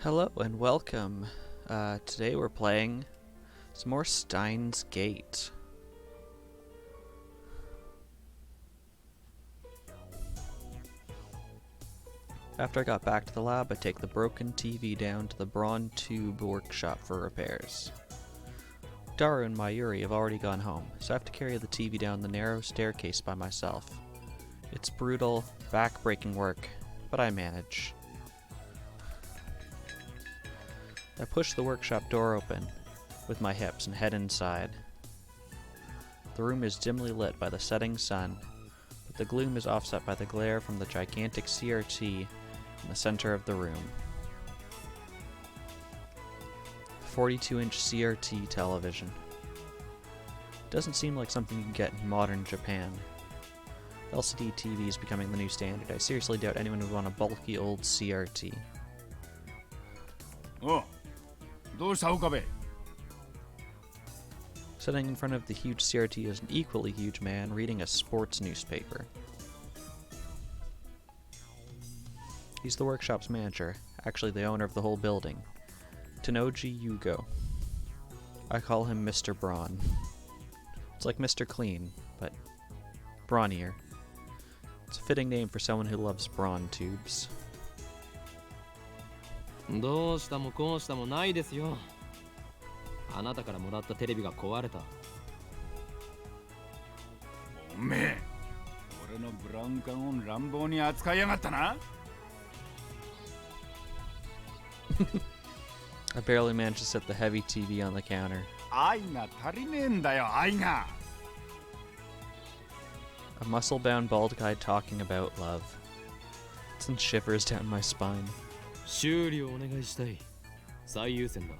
Hello and welcome. Today we're playing some more Steins Gate. After I got back to the lab, I take the broken TV down to the Braun Tube workshop for repairs. Daru and Mayuri have already gone home, so I have to carry the TV down the narrow staircase by myself. It's brutal, back-breaking work, but I manage. I push the workshop door open with my hips and head inside. The room is dimly lit by the setting sun, but the gloom is offset by the glare from the gigantic CRT in the center of the room. 42-inch CRT television. Doesn't seem like something you can get in modern Japan. LCD TV is becoming the new standard. I seriously doubt anyone would want a bulky old CRT. Oh. Sitting in front of the huge CRT is an equally huge man reading a sports newspaper. He's the workshop's manager, actually the owner of the whole building, Tanoji Yugo. I call him Mr. Braun. It's like Mr. Clean, but brawnier. It's a fitting name for someone who loves brawn tubes. どうしたもこうしたもないですよ。あなたからもらったテレビが壊れた。おめえ、俺のブラウン管を乱暴に扱いやがったな。I barely managed to set the heavy TV on the counter. 愛が足りねえんだよ、愛が。A muscle-bound bald guy talking about love. It sends shivers down my spine. 修理をお願いしたい。最優先だ。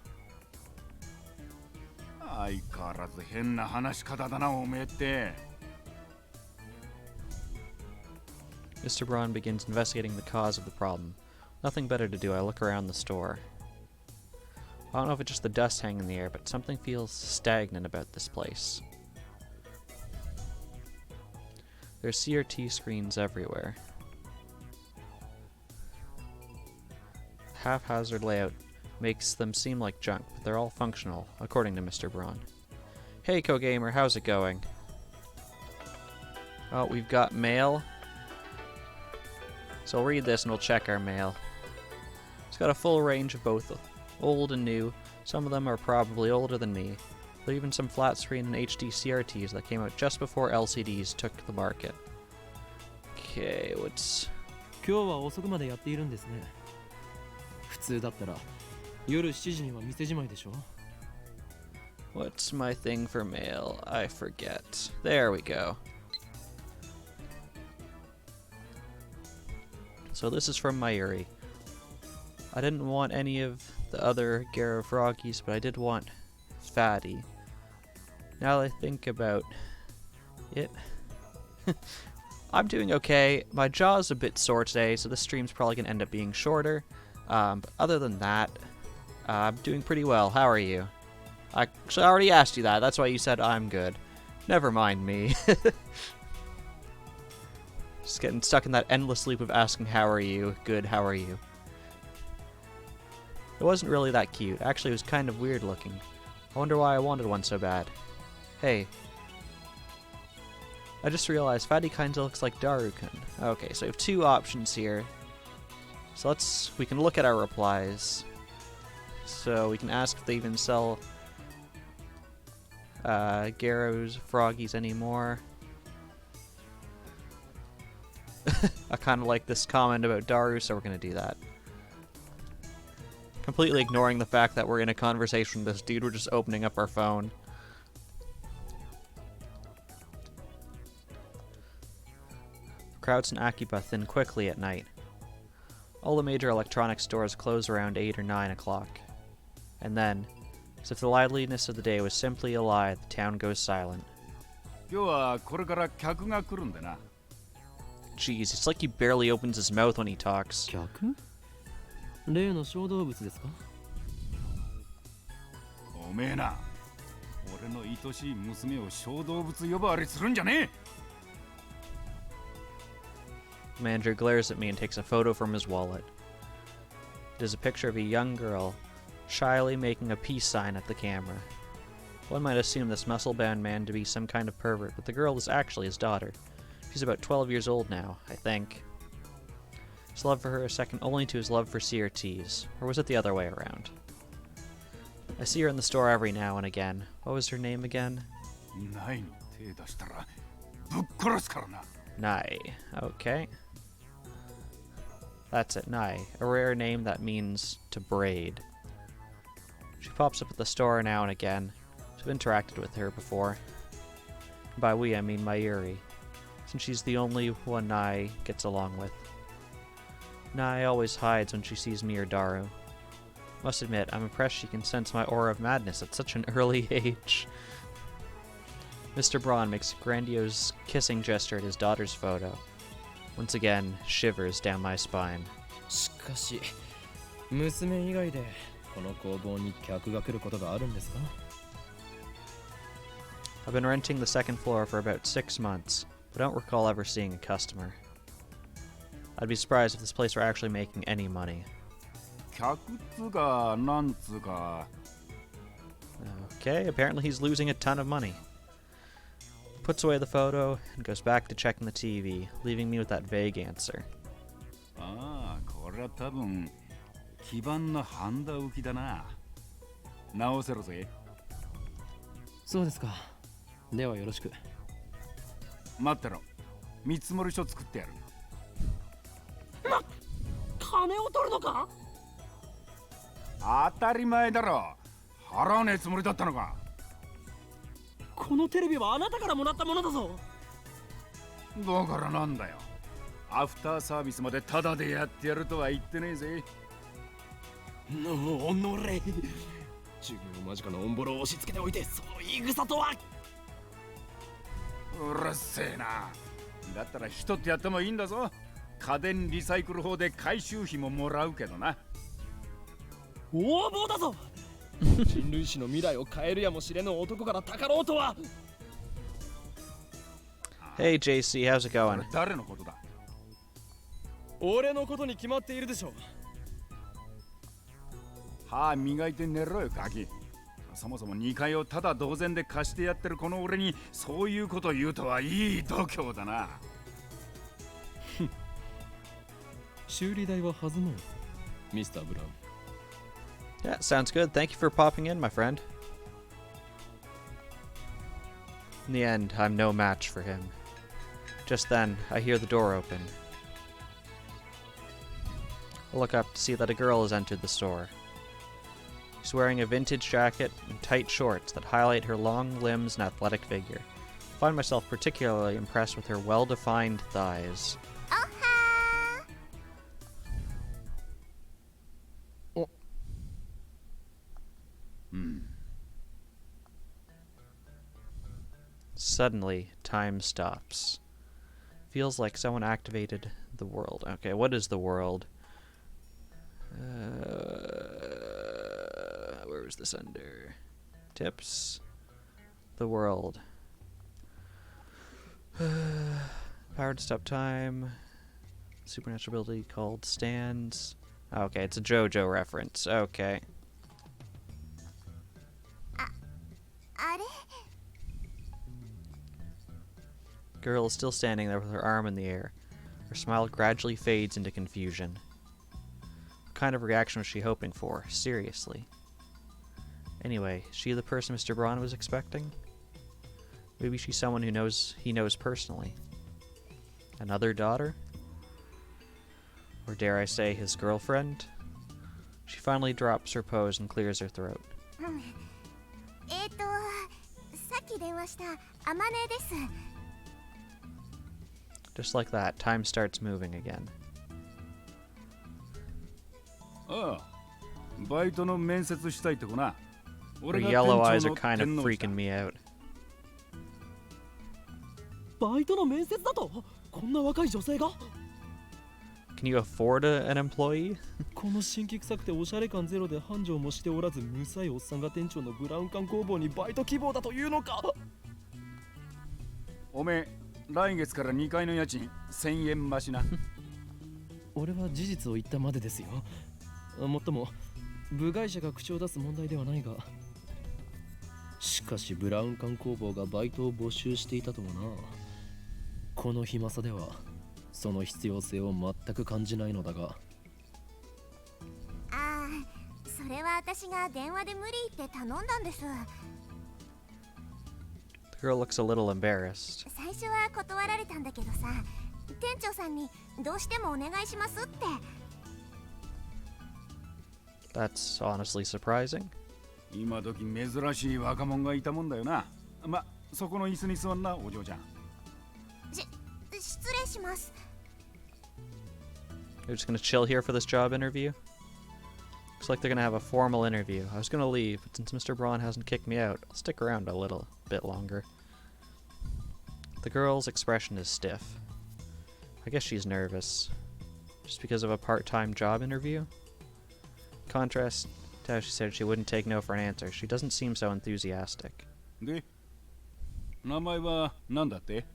相変わらず変な話し方だな、おめえって。Mr. Braun begins investigating the cause of the problem. Nothing better to do, I look around the store. I don't know if it's just the dust hanging in the air, but something feels stagnant about this place. There's CRT screens everywhere. Haphazard layout makes them seem like junk, but they're all functional, according to Mr. Braun. Hey, Co-Gamer, how's it going? Oh, we've got mail. So I'll read this and we'll check our mail. It's got a full range of both old and new. Some of them are probably older than me. There are even some flat screen and HD CRTs that came out just before LCDs took the market. Okay, what's... 今日は遅くまでやっているんですね。普通だったら夜7時には店じまいでしょ。What's my thing for mail? I forget. There we go. So this is from Mayuri. I didn't want any of the other Garo Froggies, but I did want Fatty. Now that I think about it, I'm doing okay. My jaw's a bit sore today, so this stream's probably going to end up being shorter. But other than that, I'm doing pretty well. How are you? I already asked you that. That's why you said I'm good. Never mind me. Just getting stuck in that endless loop of asking how are you? Good, how are you? It wasn't really that cute. Actually, it was kind of weird looking. I wonder why I wanted one so bad. Hey. I just realized Fatty kinda looks like Daru-kun. Okay, so we have two options here. So we can look at our replies. So we can ask if they even sell Garo's Froggies anymore. I kind of like this comment about Daru, so we're going to do that. Completely ignoring the fact that we're in a conversation with this dude, we're just opening up our phone. The crowds in Akihabara thin quickly at night. All the major electronics stores close around 8 or 9 o'clock. And then, as if the liveliness of the day was simply a lie, the town goes silent. 今日はこれから客が来るんでな。Jeez, it's like he barely opens his mouth when he talks. 客？例の小動物ですか？おめえな、俺の愛しい娘を小動物呼ばわりするんじゃねえ。The manager glares at me and takes a photo from his wallet. It is a picture of a young girl, shyly making a peace sign at the camera. One might assume this muscle-bound man to be some kind of pervert, but the girl is actually his daughter. She's about 12 years old now, I think. His love for her is second only to his love for CRTs. Or was it the other way around? I see her in the store every now and again. What was her name again? ないに手出したらぶっ殺すからな。 Nai. Okay. That's it, Nai. A rare name that means to braid. She pops up at the store now and again. I've interacted with her before. By we, I mean Mayuri, since she's the only one Nai gets along with. Nai always hides when she sees me or Daru. Must admit, I'm impressed she can sense my aura of madness at such an early age. Mr. Braun makes a grandiose kissing gesture at his daughter's photo. Once again, shivers down my spine. しかし娘以外でこの工房に客が来ることがあるんですか？ I've been renting the second floor for about 6 months, but I don't recall ever seeing a customer. I'd be surprised if this place were actually making any money. 客っつうかなんつうか。 Okay, apparently he's losing a ton of money. Puts away the photo and goes back to checking the TV, leaving me with that vague answer. ああ、これは多分基盤のハンダ浮きだな。直せろぜ。そうですか。ではよろしく。待ってろ。見積書作ってやる。金を取るのか？当たり前だろ。払わねえつもりだったのか。このテレビはあなたからもらったものだぞ。だからなんだよ。アフターサービスまでタダでやってやるとは言ってねえぜ。おのれ。自分を間近のオンボロを押し付けておいて、その言い草とは。うるせえな。だったら人ってやってもいいんだぞ。家電リサイクル法で回収費ももらうけどな。横暴だぞ。人類史の未来を変えるやもしれぬ男からたかろうとは。Hey JC, how's it going? 誰のことだ？俺のことに決まっているでしょ。歯磨いて寝ろよガキ。そもそも2階をただ同然で貸してやってるこの俺にそういうこと言うとはいい度胸だな。修理代は弾むよ、ミスター・ブラウン。Yeah, sounds good. Thank you for popping in, my friend. In the end, I'm no match for him. Just then, I hear the door open. I look up to see that a girl has entered the store. She's wearing a vintage jacket and tight shorts that highlight her long limbs and athletic figure. I find myself particularly impressed with her well-defined thighs. Suddenly, time stops. Feels like someone activated the world. Okay, what is the world? Where was this under? Tips? The world. Power to stop time. Supernatural ability called Steins. Okay, it's a JoJo reference. Okay. Girl is still standing there with her arm in the air. Her smile gradually fades into confusion. What kind of reaction was she hoping for? Seriously. Anyway, is she the person Mr. Braun was expecting? Maybe she's someone he knows personally. Another daughter? Or dare I say, his girlfriend? She finally drops her pose and clears her throat. さっき電話したあまねです。 Just like that, time starts moving again. ああ、バイトの面接したいって子な。 Her yellow eyes are kind of freaking me out. バイトの面接だと？こんな若い女性が？ Can you afford an employee? この新規臭くておしゃれ感ゼロで繁盛もしておらず無才おっさんが店長のブラウン管工房にバイト希望だというのか？おめえ、来月から2階の家賃1000円増しな。俺は事実を言ったまでですよ。もっとも部外者が口を出す問題ではないが、しかしブラウン管工房がバイトを募集していたとはな。この暇さではその必要性を全く感じないのだが。ああ、それは私が電話で無理って頼んだんです。 The girl looks a little embarrassed. 最初は断られたんだけどさ、店長さんにどうしてもお願いしますって。 That's honestly surprising. 今時珍しい若者がいたもんだよな。ま、そこの椅子に座んな、お嬢ちゃん。失礼します。 They're just gonna chill here for this job interview? Looks like they're gonna have a formal interview. I was gonna leave, but since Mr. Braun hasn't kicked me out, I'll stick around a little bit longer. The girl's expression is stiff. I guess she's nervous. Just because of a part-time job interview? Contrast to how she said she wouldn't take no for an answer. She doesn't seem so enthusiastic. で、名前は何だって？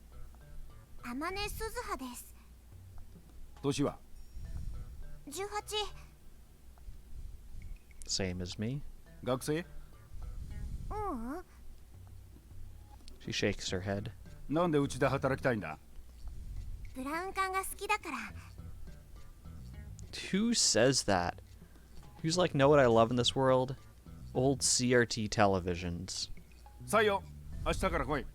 天音鈴葉です。年は18。 Same as me. 学生？ううん。 She shakes her head. なんでうちで働きたいんだ？ブラウン管が好きだから。 Who says that? Who's like, know what I love in this world? Old CRT televisions. 採用、明日から来い。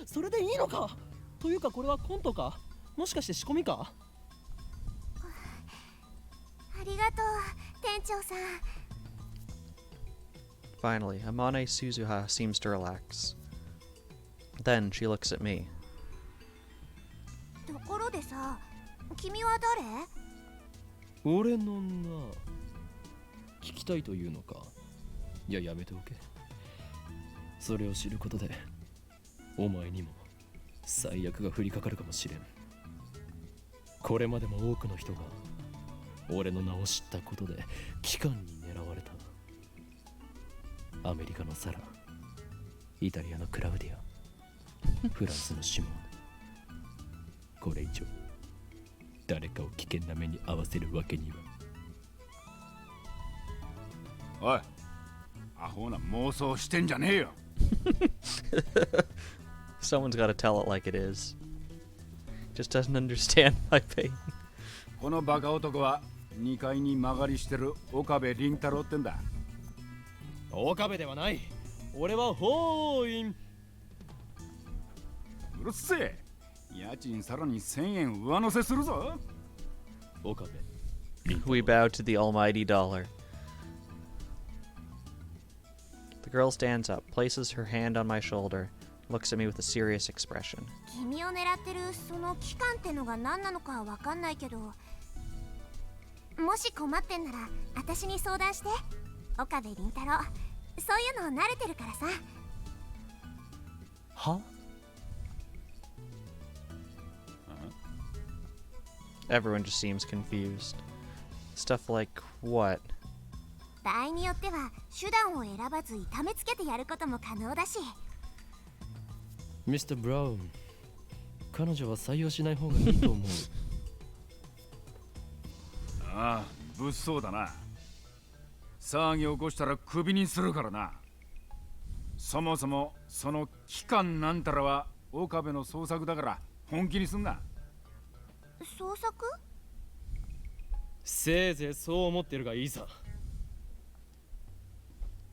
それでいいのか？というかこれはコントか？もしかして仕込みか？ありがとう、店長さん。 Finally, Amane Suzuha seems to relax. Then she looks at me. ところでさ、君は誰？俺の名聞きたいというのか？いや、やめておけ。それを知ることでお前にも最悪が降りかかるかもしれん。これまでも多くの人が俺の名を知ったことで機関に狙われた。アメリカのサラ、イタリアのクラウディア、フランスのシモン。これ以上誰かを危険な目に遭わせるわけには。おい、アホな妄想してんじゃねえよ。Someone's got to tell it like it is. Just doesn't understand my pain. このバカ男は2階に曲がりしてる岡部倫太郎ってんだ。岡部ではない。俺は法院。うるせえ。家賃さらに1000円上乗せするぞ。岡部。 We bow to the almighty dollar. The girl stands up, places her hand on my shoulder, looks at me with a serious expression. 君を狙ってるその期間ってのが何なのかわかんないけど、もし困ってんなら私に相談して。岡部倫太郎、そういうの慣れてるからさ。は？ Everyone just seems confused. Stuff like what? 場合によっては手段を選ばず痛めつけてやることも可能だし。ミスター・ブラウン、彼女は採用しない方がいいと思う。ああ、物騒だな。騒ぎ起こしたらクビにするからな。そもそもその期間なんたらは岡部の創作だから本気にすんな。創作？せいぜいそう思ってるがいいさ。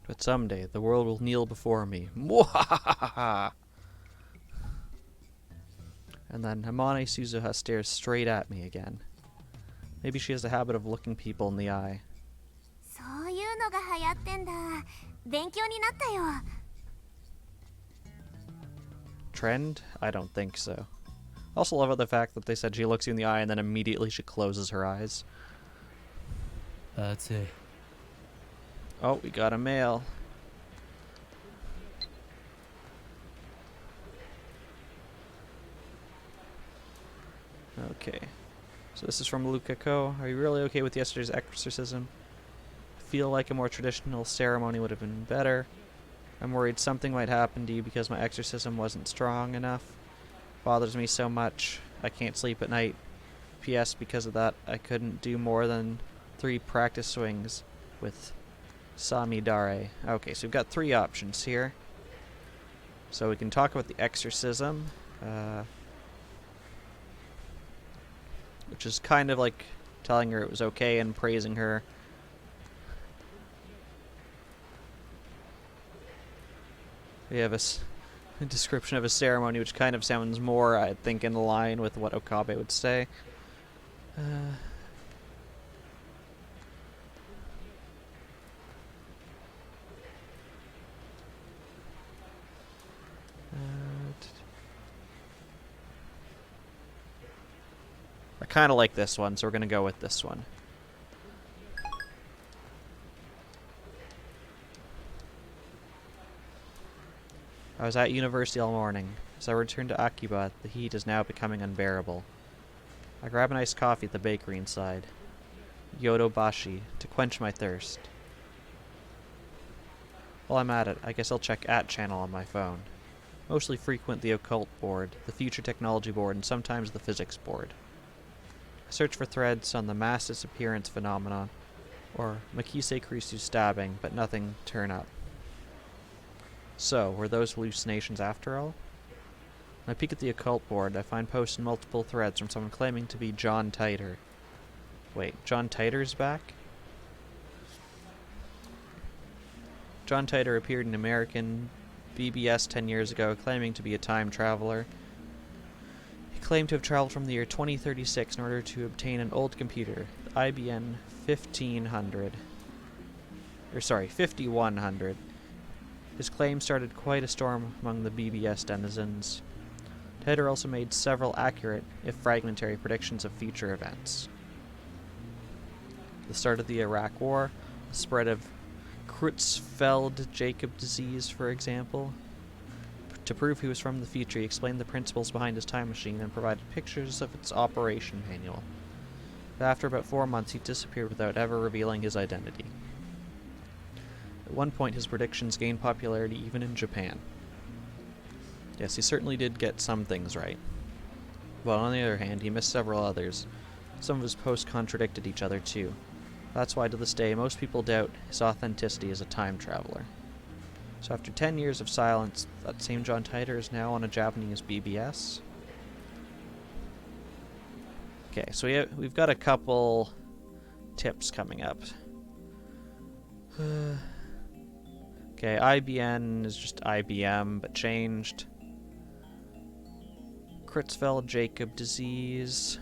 But someday the world will kneel before me. Mwahahaha! And then Hamane Suzuha stares straight at me again. Maybe she has a habit of looking people in the eye. そういうのが流行ってんだ。勉強になったよ。 Trend? I don't think so. I also love the fact that they said she looks you in the eye and then immediately she closes her eyes. That's it. Oh, we got a mail. Okay. So this is from Lukako. Are you really okay with yesterday's exorcism? I feel like a more traditional ceremony would have been better. I'm worried something might happen to you because my exorcism wasn't strong enough. Bothers me so much. I can't sleep at night. DPS because of that. I couldn't do more than 3 practice swings with Samidare. Okay, so we've got 3 options here. So we can talk about the exorcism, which is kind of like telling her it was okay and praising her. We have a description of a ceremony, which kind of sounds more, I think, in line with what Okabe would say. I kind of like this one, so we're going to go with this one. I was at university all morning. As I returned to Akiba, the heat is now becoming unbearable. I grab an iced coffee at the bakery inside, Yodobashi, to quench my thirst. While I'm at it, I guess I'll check @channel on my phone. Mostly frequent the occult board, the future technology board, and sometimes the physics board. I search for threads on the mass disappearance phenomenon, or Makise Kurisu stabbing, but nothing turn up. So, were those hallucinations after all? When I peek at the occult board, I find posts in multiple threads from someone claiming to be John Titor. Wait, John Titor's back? John Titor appeared in American BBS 10 years ago, claiming to be a time traveler. He claimed to have traveled from the year 2036 in order to obtain an old computer, the IBM 5100. His claim started quite a storm among the BBS denizens. Titor also made several accurate, if fragmentary, predictions of future events. The start of the Iraq War, the spread of Creutzfeldt-Jakob disease, for example. To prove he was from the future, he explained the principles behind his time machine and provided pictures of its operation manual. But after about 4 months, he disappeared without ever revealing his identity. At one point, his predictions gained popularity even in Japan. Yes, he certainly did get some things right. But on the other hand, he missed several others. Some of his posts contradicted each other too. That's why to this day, most people doubt his authenticity as a time traveler. So after 10 years of silence, that same John Titor is now on a Japanese BBS. Okay, so we've got a couple tips coming up. Okay, IBN is just IBM, but changed. Creutzfeldt-Jakob disease.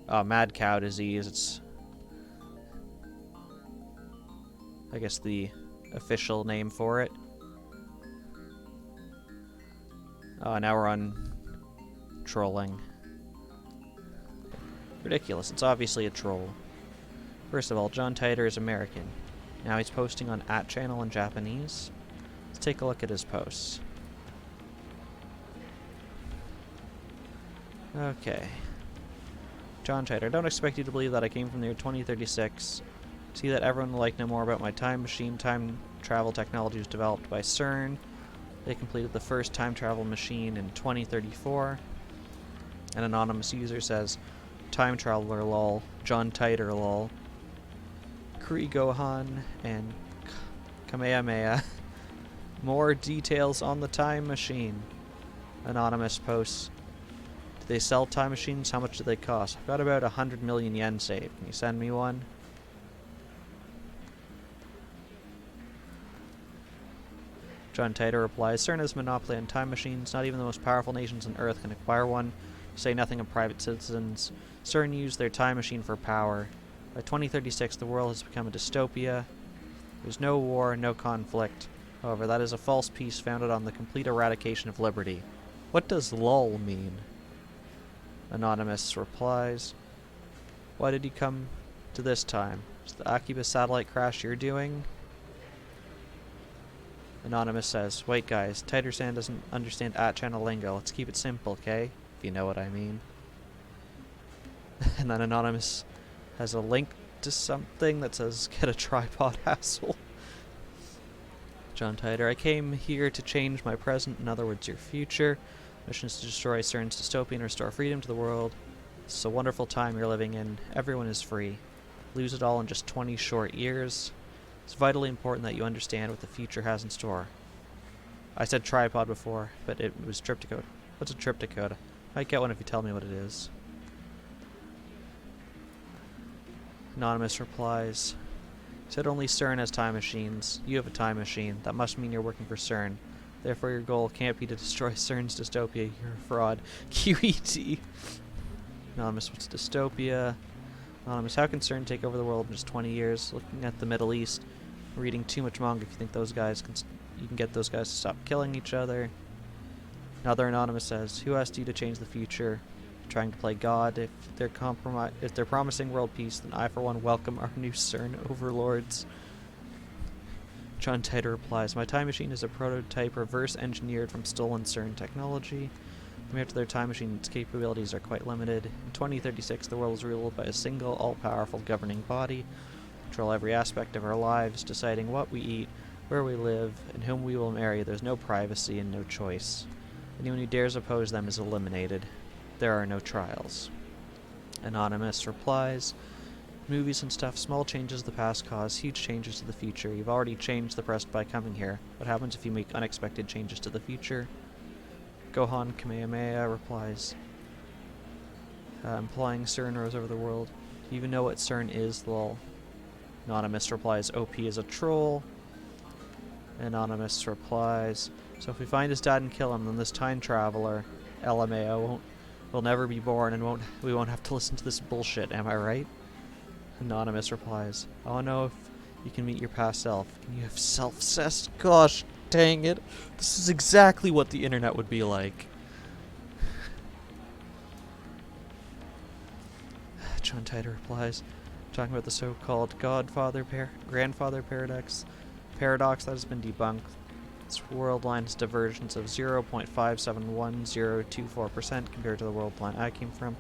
Oh, mad cow disease. It's, I guess, the official name for it. Oh, now we're on trolling. Ridiculous. It's obviously a troll. First of all, John Titor is American. Now he's posting on @channel in Japanese. Let's take a look at his posts. Okay. John Titor, don't expect you to believe that I came from the year 2036. See that everyone would like to know more about my time machine. Time travel technology was developed by CERN. They completed the first time travel machine in 2034. An anonymous user says, time traveler lol, John Titor lol. Kuri Gohan and Kamehameha. More details on the time machine. Anonymous posts. Do they sell time machines? How much do they cost? I've got about 100 million yen saved. Can you send me one? John Titor replies, CERN has monopoly on time machines. Not even the most powerful nations on Earth can acquire one. To say nothing of private citizens. CERN used their time machine for power. By 2036, the world has become a dystopia. There's no war, no conflict. However, that is a false peace founded on the complete eradication of liberty. What does LOL mean? Anonymous replies, why did you come to this time? Is the Akiba satellite crash you're doing? Anonymous says, wait guys, Titor-san doesn't understand @channel lingo. Let's keep it simple, okay? If you know what I mean. And then Anonymous has a link to something that says, get a tripod, asshole. John Titor, I came here to change my present, in other words, your future. Mission is to destroy CERN's dystopia and restore freedom to the world. It's a wonderful time you're living in. Everyone is free. Lose it all in just 20 short years. It's vitally important that you understand what the future has in store. I said tripod before, but it was triptychode. What's a triptychode? Might get one if you tell me what it is. Anonymous replies, said only CERN has time machines. You have a time machine. That must mean you're working for CERN. Therefore your goal can't be to destroy CERN's dystopia. You're a fraud. QET. Anonymous, what's dystopia? Anonymous, how can CERN take over the world in just 20 years? Looking at the Middle East, reading too much manga if you think those guys you can get those guys to stop killing each other. Another Anonymous says, who asked you to change the future? Trying to play God. If they're promising world peace, then I for one welcome our new CERN overlords. John Titor replies, my time machine is a prototype reverse engineered from stolen CERN technology. Compared to their time machine, its capabilities are quite limited. In 2036, the world is ruled by a single, all-powerful governing body, control every aspect of our lives, deciding what we eat, where we live, and whom we will marry. There's no privacy and no choice. Anyone who dares oppose them is eliminated. There are no trials. Anonymous replies, movies and stuff, small changes to the past cause huge changes to the future. You've already changed the present by coming here. What happens if you make unexpected changes to the future? Gohan Kamehameha replies, implying CERN rose over the world. Do you even know what CERN is, lol? Anonymous replies, OP is a troll. Anonymous replies, so if we find his dad and kill him, then this time traveler, LMAO, will never be born and we won't have to listen to this bullshit, am I right? Anonymous replies, I want to know if you can meet your past self. Can you have self-cessed? Gosh dang it. This is exactly what the internet would be like. John Titor replies, talking about the so-called grandfather paradox that has been debunked. This world line has divergence of 0.571024% compared to the world line I came from.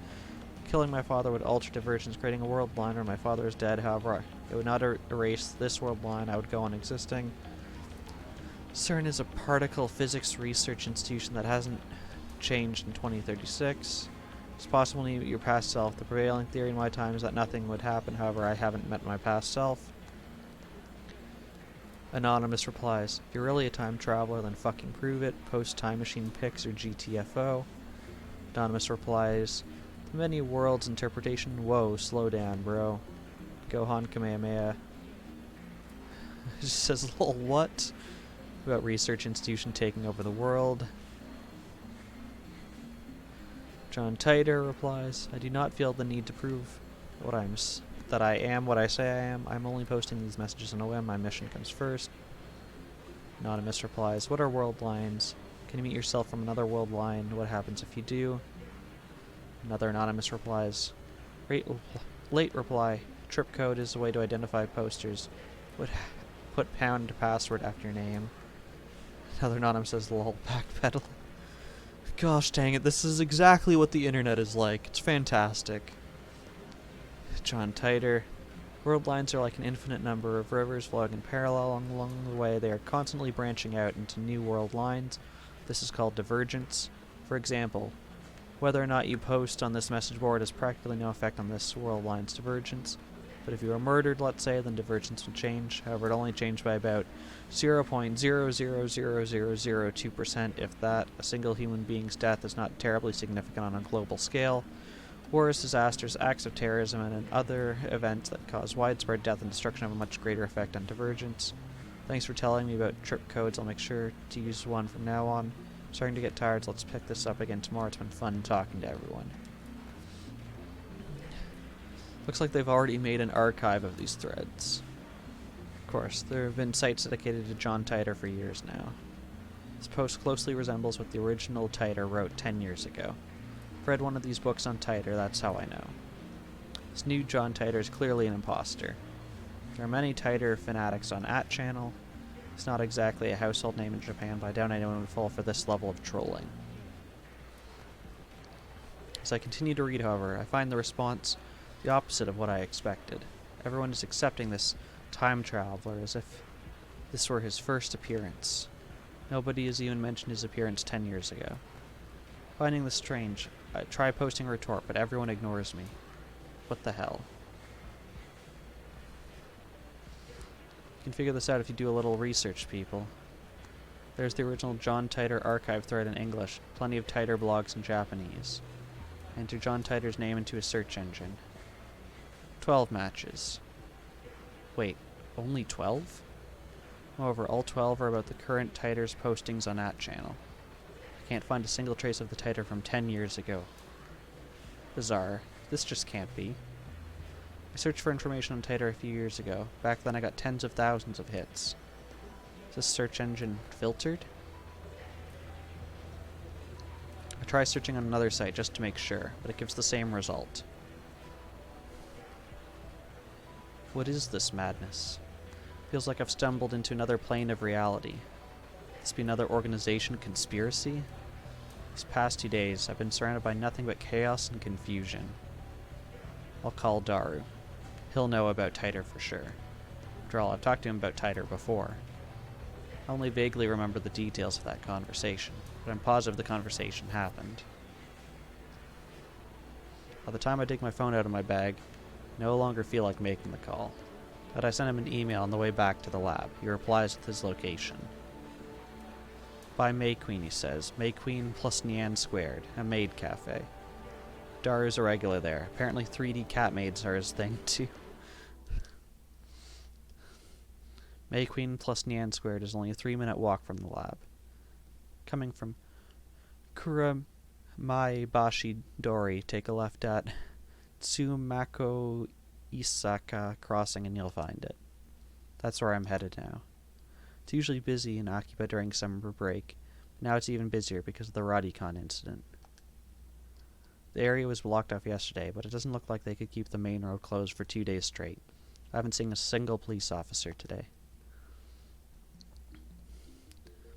Killing my father would alter divergence, creating a world line where my father is dead. However, it would not erase this world line. I would go on existing. CERN is a particle physics research institution that hasn't changed in 2036. It's possible to meet your past self. The prevailing theory in my time is that nothing would happen. However, I haven't met my past self. Anonymous replies, if you're really a time traveler, then fucking prove it. Post time machine pics or GTFO. Anonymous replies, the many worlds interpretation. Whoa, slow down, bro. Gohan Kamehameha just says, lol, what? About research institution taking over the world. John Titor replies, I do not feel the need to prove that I am what I say I am. I'm only posting these messages on OM. My mission comes first. Anonymous replies, what are world lines? Can you meet yourself from another world line? What happens if you do? Another Anonymous replies, late reply. Trip code is a way to identify posters. Put pound password after your name. Another Anonymous says, lol, backpedaling. Gosh dang it, this is exactly what the internet is like. It's fantastic. John Titor. World lines are like an infinite number of rivers flowing in parallel along the way. They are constantly branching out into new world lines. This is called divergence. For example, whether or not you post on this message board has practically no effect on this world line's divergence. But if you were murdered, let's say, then divergence would change. However, it only changed by about 0.000002%, if that. A single human being's death is not terribly significant on a global scale. Wars, disasters, acts of terrorism, and other events that cause widespread death and destruction have a much greater effect on divergence. Thanks for telling me about trip codes. I'll make sure to use one from now on. I'm starting to get tired, so let's pick this up again tomorrow. It's been fun talking to everyone. Looks like they've already made an archive of these threads. Of course, there have been sites dedicated to John Titor for years now. This post closely resembles what the original Titor wrote 10 years ago. I've read one of these books on Titor, that's how I know. This new John Titor is clearly an imposter. There are many Titor fanatics on @channel. It's not exactly a household name in Japan, but I doubt anyone would fall for this level of trolling. As I continue to read, however, I find the response the opposite of what I expected. Everyone is accepting this time traveler as if this were his first appearance. Nobody has even mentioned his appearance 10 years ago. Finding this strange, I try posting a retort, but everyone ignores me. What the hell? You can figure this out if you do a little research, people. There's the original John Titor archive thread in English, plenty of Titor blogs in Japanese. Enter John Titor's name into a search engine. 12 matches. Wait, only 12? Moreover, all 12 are about the current Titor's postings on that channel. I can't find a single trace of the Titor from 10 years ago. Bizarre. This just can't be. I searched for information on Titor a few years ago. Back then I got tens of thousands of hits. Is this search engine filtered? I try searching on another site just to make sure, but it gives the same result. What is this madness? Feels like I've stumbled into another plane of reality. Could this be another organization conspiracy? These past 2 days, I've been surrounded by nothing but chaos and confusion. I'll call Daru. He'll know about Titor for sure. After all, I've talked to him about Titor before. I only vaguely remember the details of that conversation, but I'm positive the conversation happened. By the time I dig my phone out of my bag, I no longer feel like making the call. But I sent him an email on the way back to the lab. He replies with his location. By May Queen, he says. May Queen plus Nyan squared, a maid cafe. Daru's a regular there. Apparently 3D cat maids are his thing too. May Queen plus Nyan squared is only a 3-minute walk from the lab. Coming from Kuramaebashi Dori, take a left at Tsumako Isaka Crossing and you'll find it. That's where I'm headed now. It's usually busy in Akiba during summer break, but now it's even busier because of the Radicon incident. The area was blocked off yesterday, but it doesn't look like they could keep the main road closed for 2 days straight. I haven't seen a single police officer today.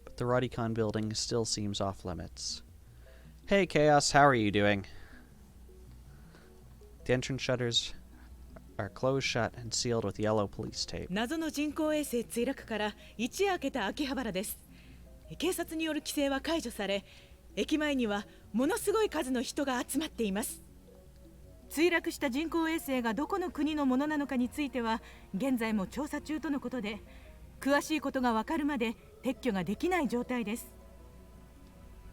But the Radicon building still seems off limits. Hey Chaos, how are you doing? The entrance shutters are closed shut and sealed with yellow police tape. 謎の人工衛星墜落から一夜明けた秋葉原です。警察による規制は解除され、駅前にはものすごい数の人が集まっています。墜落した人工衛星がどこの国のものなのかについては現在も調査中とのことで、詳しいことがわかるまで撤去ができない状態です。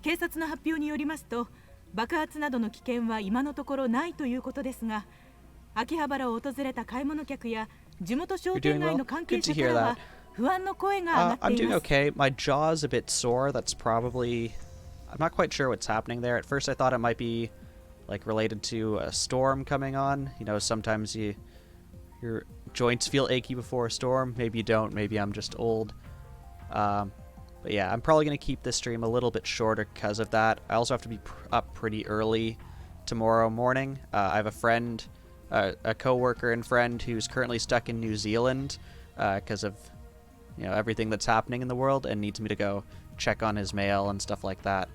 警察の発表によりますと、爆発などの危険は今のところないということですが、秋葉原を訪れた買い物客や地元商店街の関係者からは不安の声が上がっています。I'm doing okay. My jaw's a bit sore. That's probably... I'm not quite sure what's happening there. At first I thought it might be like related to a storm coming on. You know, sometimes your joints feel achy before a storm. Maybe you don't. Maybe I'm just old. But yeah, I'm probably going to keep this stream a little bit shorter because of that. I also have to be up pretty early tomorrow morning. I have a friend, a co-worker and friend who's currently stuck in New Zealand because of, you know, everything that's happening in the world and needs me to go check on his mail and stuff like that.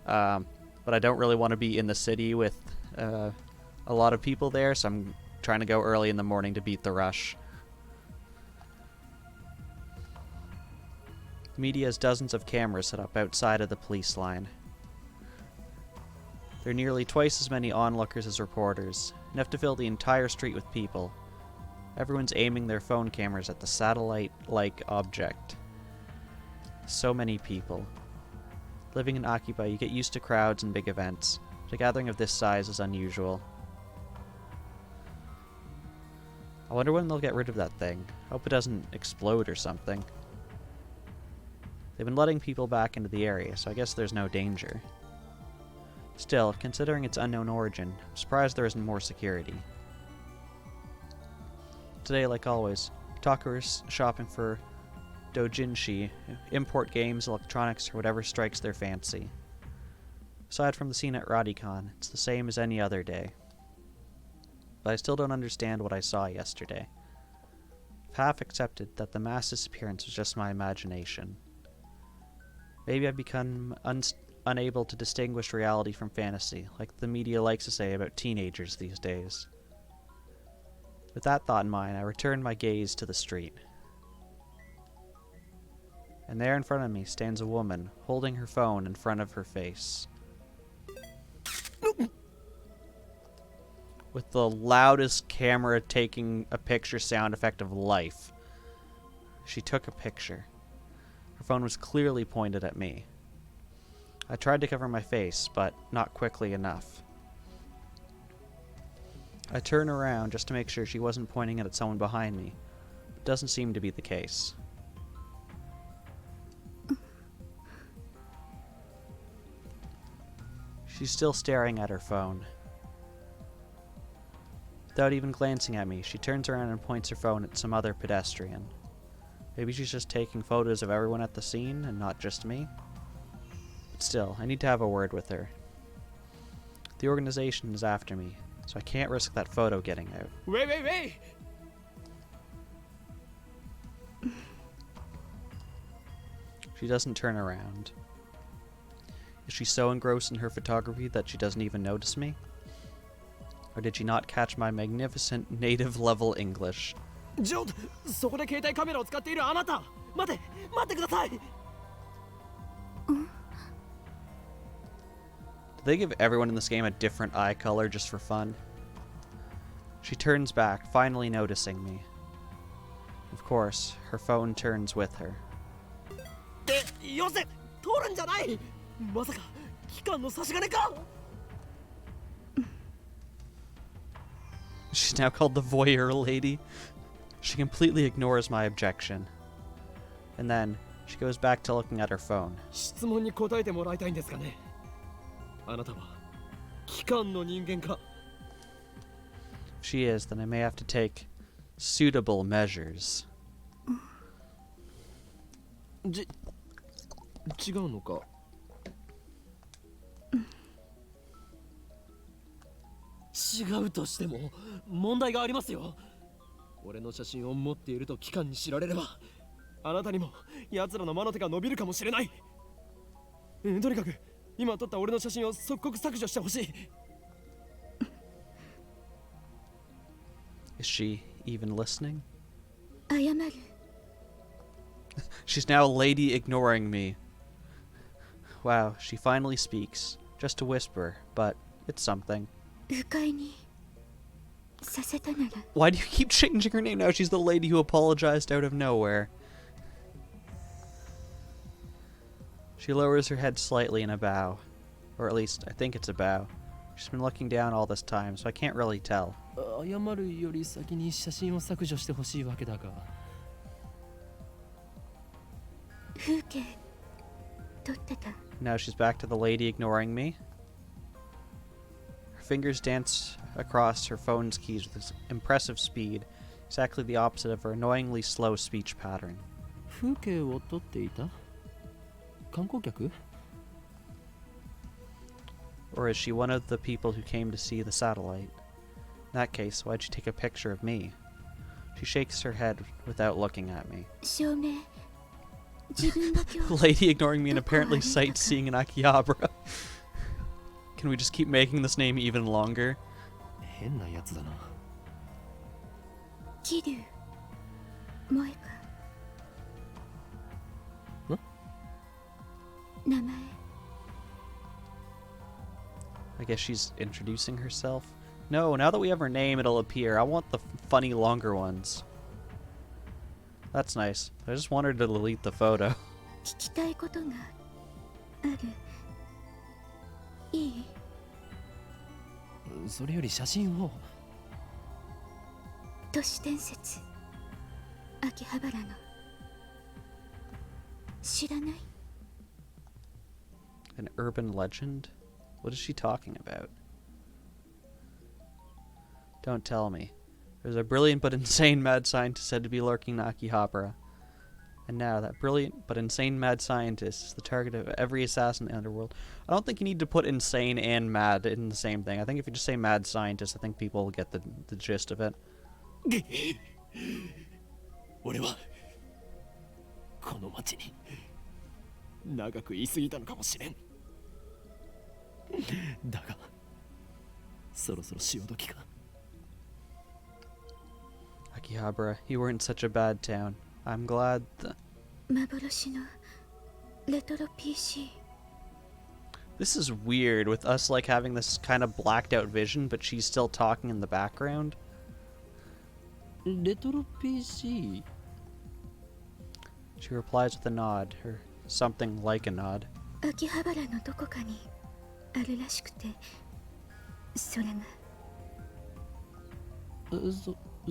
But I don't really want to be in the city with a lot of people there, so I'm trying to go early in the morning to beat the rush. The media has dozens of cameras set up outside of the police line. There are nearly twice as many onlookers as reporters, enough to fill the entire street with people. Everyone's aiming their phone cameras at the satellite-like object. So many people. Living in Akiba, you get used to crowds and big events, but a gathering of this size is unusual. I wonder when they'll get rid of that thing. Hope it doesn't explode or something. They've been letting people back into the area, so I guess there's no danger. Still, considering its unknown origin, I'm surprised there isn't more security. Today, like always, talkers shopping for doujinshi, import games, electronics, or whatever strikes their fancy. Aside from the scene at Radicon, it's the same as any other day. But I still don't understand what I saw yesterday. I've half accepted that the mass disappearance was just my imagination. Maybe I've become unable to distinguish reality from fantasy, like the media likes to say about teenagers these days. With that thought in mind, I returned my gaze to the street. And there in front of me stands a woman, holding her phone in front of her face. With the loudest camera taking a picture sound effect of life. She took a picture. Her phone was clearly pointed at me. I tried to cover my face, but not quickly enough. I turned around just to make sure she wasn't pointing it at someone behind me. It doesn't seem to be the case. She's still staring at her phone. Without even glancing at me, she turns around and points her phone at some other pedestrian. Maybe she's just taking photos of everyone at the scene and not just me? But still, I need to have a word with her. The organization is after me, so I can't risk that photo getting out. Wait! She doesn't turn around. Is she so engrossed in her photography that she doesn't even notice me? Or did she not catch my magnificent native-level English? ジョー、そこで携帯カメラを使っているあなた、待ってください。 Do they give everyone in this game a different eye color just for fun? She turns back, finally noticing me. Of course, her phone turns with her. よせ、通るんじゃない。まさか機関の差し金か。 She's now called the voyeur lady. She completely ignores my objection. And then, she goes back to looking at her phone. 質問に答えてもらいたいんですかね。あなたは機関の人間か。 If she is, then I may have to take suitable measures. 違うのか。違うとしても問題がありますよ。俺の写真を持っていると機関に知られれば、あなたにも奴らの魔の手が伸びるかもしれない。とにかく今撮った俺の写真を即刻削除してほしい。 Is she even listening? 謝る。 She's now a lady ignoring me. Wow, she finally speaks. Just a whisper, but it's something. 不快にさせたなら。 Why do you keep changing her name now? She's the lady who apologized out of nowhere. She lowers her head slightly in a bow. Or at least, I think it's a bow. She's been looking down all this time, so I can't really tell. 謝るより先に写真を削除してほしいわけだが。風景撮ってた。 Now she's back to the lady ignoring me. Her fingers dance across her phone's keys with this impressive speed, exactly the opposite of her annoyingly slow speech pattern. 風景を撮っていた？観光客？ Or is she one of the people who came to see the satellite? In that case, why'd she take a picture of me? She shakes her head without looking at me. 照明。自分だけを。 Lady ignoring me and apparently sightseeing in Akihabara. Can we just keep making this name even longer? 変なやつだな。桐生萌か。名前。 I guess she's introducing herself. No, now that we have her name, it'll appear. I want the funny, longer ones. That's nice. I just want her to delete the photo. 聞きたいことがある。いい？それより写真を。都市伝説。秋葉原の。知らない？ An urban legend? What is she talking about? Don't tell me. There's a brilliant but insane mad scientist said to be lurking in Akihabara. And now that brilliant but insane mad scientist is the target of every assassin in the underworld. I don't think you need to put insane and mad in the same thing. I think if you just say mad scientist, I think people will get the gist of it. 俺はこの町に長く居すぎたのかもしれん。だがそろそろ潮時か。 Akihabara, you weren't such a bad town. I'm glad 幻のレトロ PC。This is weird with us like having this kind of blacked out vision, but she's still talking in the background. レトロ PC? She replies with a nod, or something like a nod. 秋葉原のどこかにあるらしくて、それが。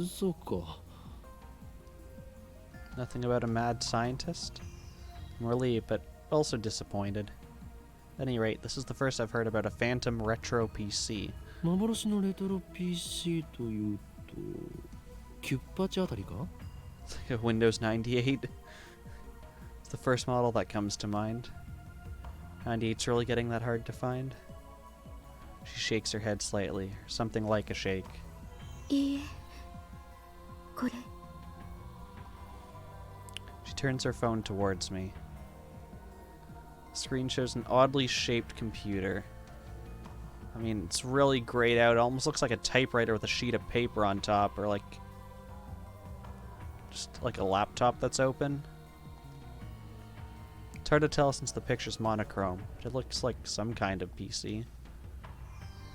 そうか。 Nothing about a mad scientist? I'm relieved, but also disappointed. At any rate, this is the first I've heard about a Phantom Retro PC. 幻のレトロ PC というと、キュッパチあたりか? It's like a Windows 98. It's the first model that comes to mind. 98's really getting that hard to find? She shakes her head slightly, or something like a shake. いいえ、これ。 She turns her phone towards me. The screen shows an oddly shaped computer. I mean, it's really grayed out. It almost looks like a typewriter with a sheet of paper on top, or like just like a laptop that's open. It's hard to tell since the picture's monochrome, but it looks like some kind of PC.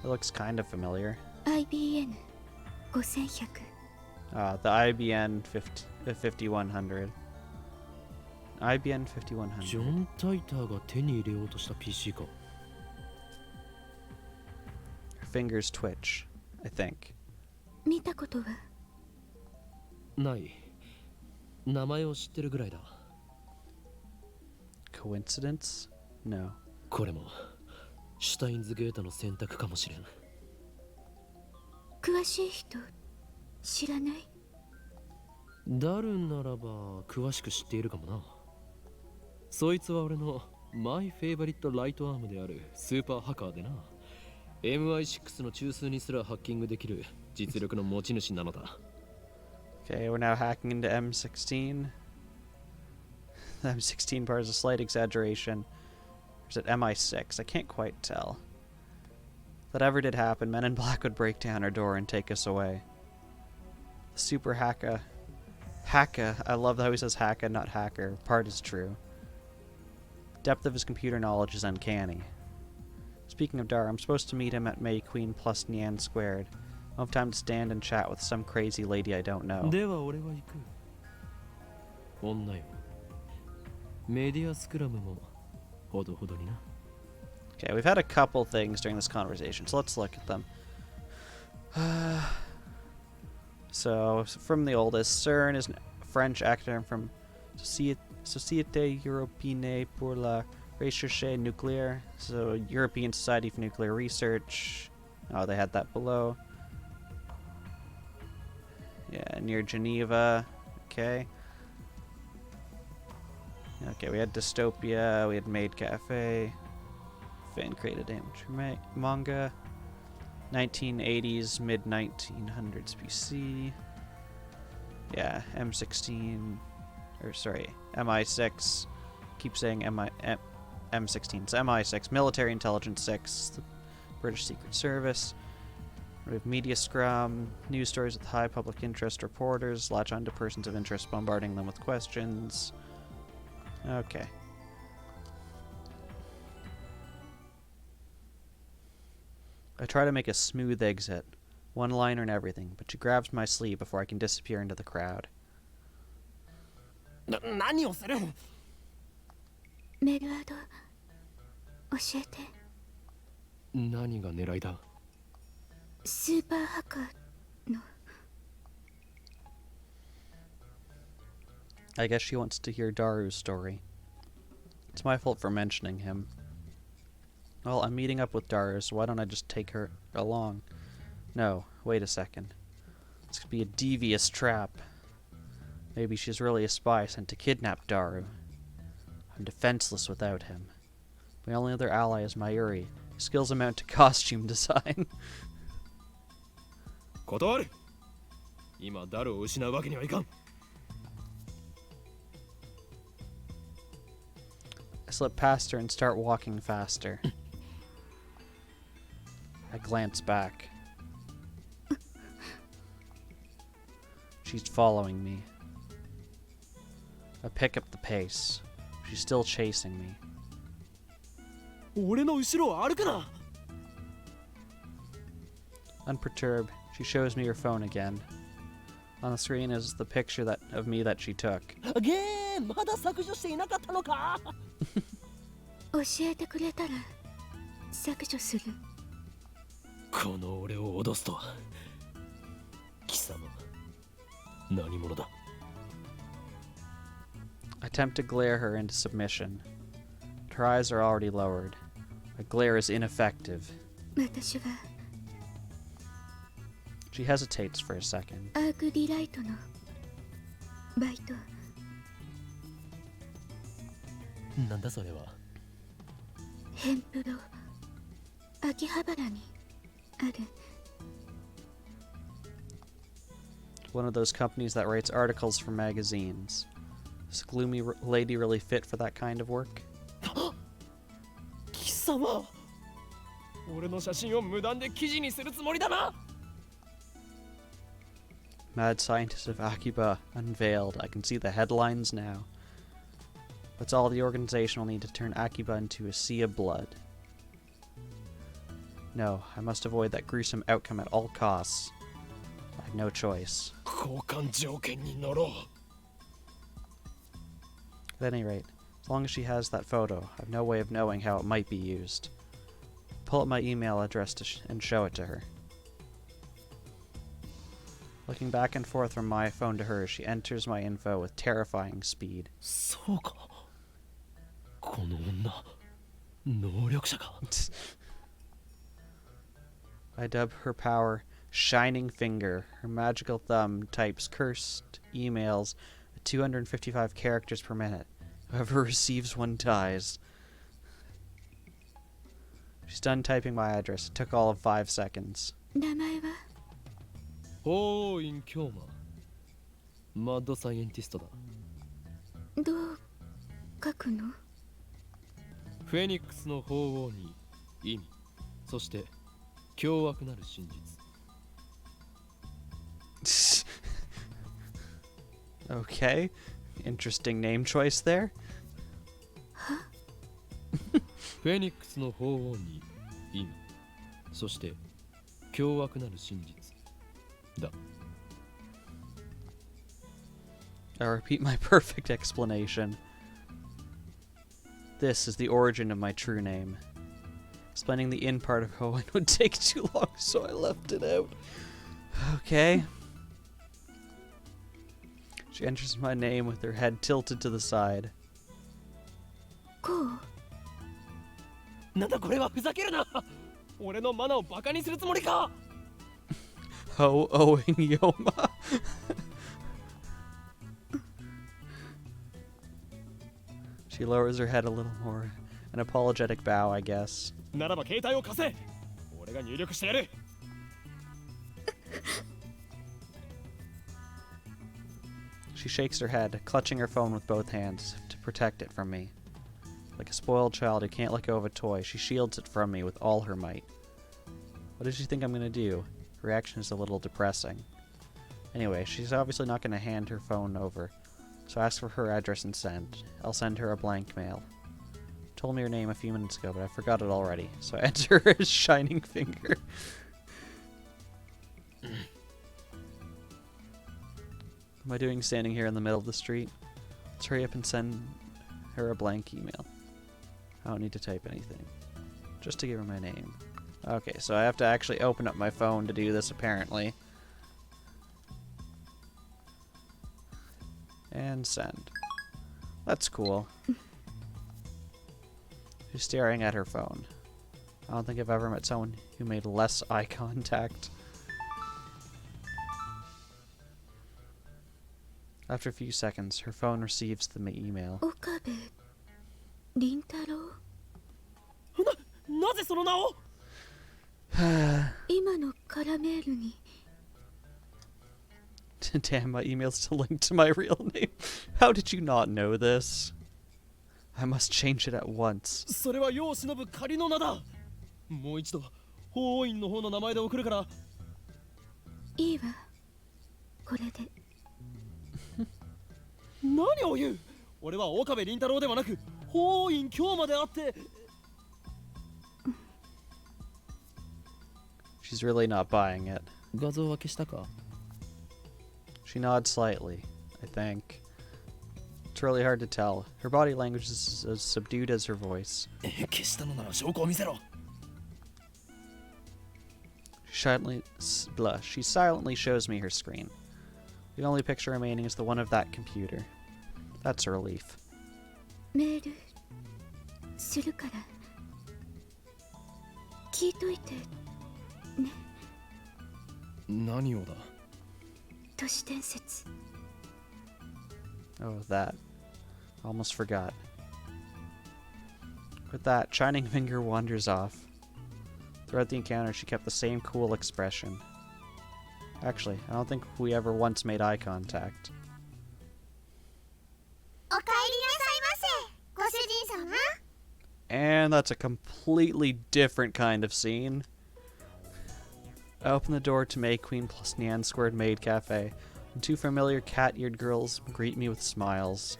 It looks kind of familiar. IBN 5100。 The IBN 5100. IBN 5100. ジョン・タイターが手に入れようとした PC か。 Her fingers twitch, I think. 見たことは？ない。名前を知ってるぐらいだ。 Coincidence? No. これもシュタインズゲートの選択かもしれん。詳しい人知らない？ダルンならば詳しく知っているかもな。そいつは俺のマイフェイバリットライトアームであるスーパーハッカーでな。MI6 の中枢にすらハッキングできる実力の持ち主なのだ。Okay, we're now hacking into M16. The M16 part is a slight exaggeration. Or is it MI6? I can't quite tell. If that ever did happen, Men in Black would break down our door and take us away. The super Haka, I love how he says Haka, not hacker, part is true. Depth of his computer knowledge is uncanny. Speaking of Dar, I'm supposed to meet him at May Queen plus Nian squared. I don't have time to stand and chat with some crazy lady I don't know. では俺は行く。女よ。メディアスクラムもほどほどにな。 Okay, we've had a couple things during this conversation, so let's look at them. So, from the oldest, CERN is a French acronym from Société Européenne pour la Recherche Nucléaire, so European Society for Nuclear Research. Oh, they had that below. Yeah, near Geneva. Okay. Okay, we had Dystopia, we had Maid Cafe, fan created amateur manga, 1980s, mid 1900s BC. Yeah, M16, or sorry, MI6. Keep saying M16. It's MI6, Military Intelligence 6, the British Secret Service. We have Media Scrum, news stories with high public interest, reporters latch on to persons of interest, bombarding them with questions. Okay. I try to make a smooth exit, one-liner and everything, but she grabs my sleeve before I can disappear into the crowd. 何をする？メルアド教えて。何が狙いだ？スーパーハッカーの。 I guess she wants to hear Daru's story. It's my fault for mentioning him. Well, I'm meeting up with Daru, so why don't I just take her along? No, wait a second. This could be a devious trap. Maybe she's really a spy sent to kidnap Daru. I'm defenseless without him. My only other ally is Mayuri. His skills amount to costume design. 断る。今ダルを失うわけにはいかん。 I slip past her and start walking faster. I glance back. She's following me. I pick up the pace. She's still chasing me. 俺の後ろを歩くな。 Unperturbed, she shows me her phone again. On the screen is the picture of me that she took. ゲーまだ削除していなかったのか。教えてくれたら削除する。この俺を脅すとは。貴様、何者だ。 I attempt to glare her into submission. Her eyes are already lowered. My glare is ineffective. 私は She hesitates for a second. アークリライトのバイト。なんだそれは。ヘンプロ秋葉原にある。 One of those companies that writes articles for magazines. Is the gloomy lady really fit for that kind of work? 貴様、俺の写真を無断で記事にするつもりだな。 Mad Scientist of Akiba unveiled. I can see the headlines now. That's all the organization will need to turn Akiba into a sea of blood. No, I must avoid that gruesome outcome at all costs. I have no choice. 交換条件に乗ろう。 At any rate, as long as she has that photo, I have no way of knowing how it might be used. Pull up my email address and show it to her. Looking back and forth from my phone to hers, she enters my info with terrifying speed. そうか。この女、能力者か。I dub her power Shining Finger. Her magical thumb types cursed emails at 255 characters per minute. Whoever receives one dies. She's done typing my address. It took all of 5 seconds. 名前は法院京馬。マッドサイエンティストだ。どう書くの？フェニックスの法王に意味、そして凶悪なる真実。Okay. Interesting name choice there. フェニックスの法王に意味、そして凶悪なる真実だ。 I'll repeat my perfect explanation. This is the origin of my true name. Explaining the in part of Hoenn would take too long, so I left it out. Okay. She enters my name with her head tilted to the side. こうなんだこれは、ふざけるな。俺のマナをバカにするつもりか。 Ho Oing Yoma. She lowers her head a little more. An apologetic bow, I guess. ならば携帯を貸せ。俺が入力してやる。 She shakes her head, clutching her phone with both hands to protect it from me. Like a spoiled child who can't let go of a toy, she shields it from me with all her might. What does she think I'm gonna do? Her reaction is a little depressing. Anyway, she's obviously not gonna hand her phone over, so I ask for her address and send. I'll send her a blank mail. Told me her name a few minutes ago, but I forgot it already, so I enter her as Shining Finger. What am I doing standing here in the middle of the street? Let's hurry up and send her a blank email. I don't need to type anything. Just to give her my name. Okay, so I have to actually open up my phone to do this, apparently. And send. That's cool. She's staring at her phone. I don't think I've ever met someone who made less eye contact. After a few seconds, her phone receives the email. 岡部倫太郎。なぜその名を。今のカラメールに Damn, my email's still linked to my real name. How did you not know this? I must change it at once. それは世を忍ぶ仮の名だ。もう一度法院の方の名前で送るから。いいわ。これで。何を言う。俺は岡部倫太郎ではなく法院京馬であって。She's really not buying it. 画像は消したか？ She nods slightly, I think. It's really hard to tell. Her body language is as subdued as her voice. 消したのなら証拠を見せろ。 She silently shows me her screen. The only picture remaining is the one of that computer. That's a relief. メールするから聞いといてね。何をだ？都市伝説。 Oh, that. Almost forgot. With that, Shining Finger wanders off. Throughout the encounter, she kept the same cool expression. Actually, I don't think we ever once made eye contact. おかえりなさいませ、ご主人様。 And that's a completely different kind of scene. I open the door to May Queen plus Nyan Squared Maid Cafe, and two familiar cat-eared girls greet me with smiles.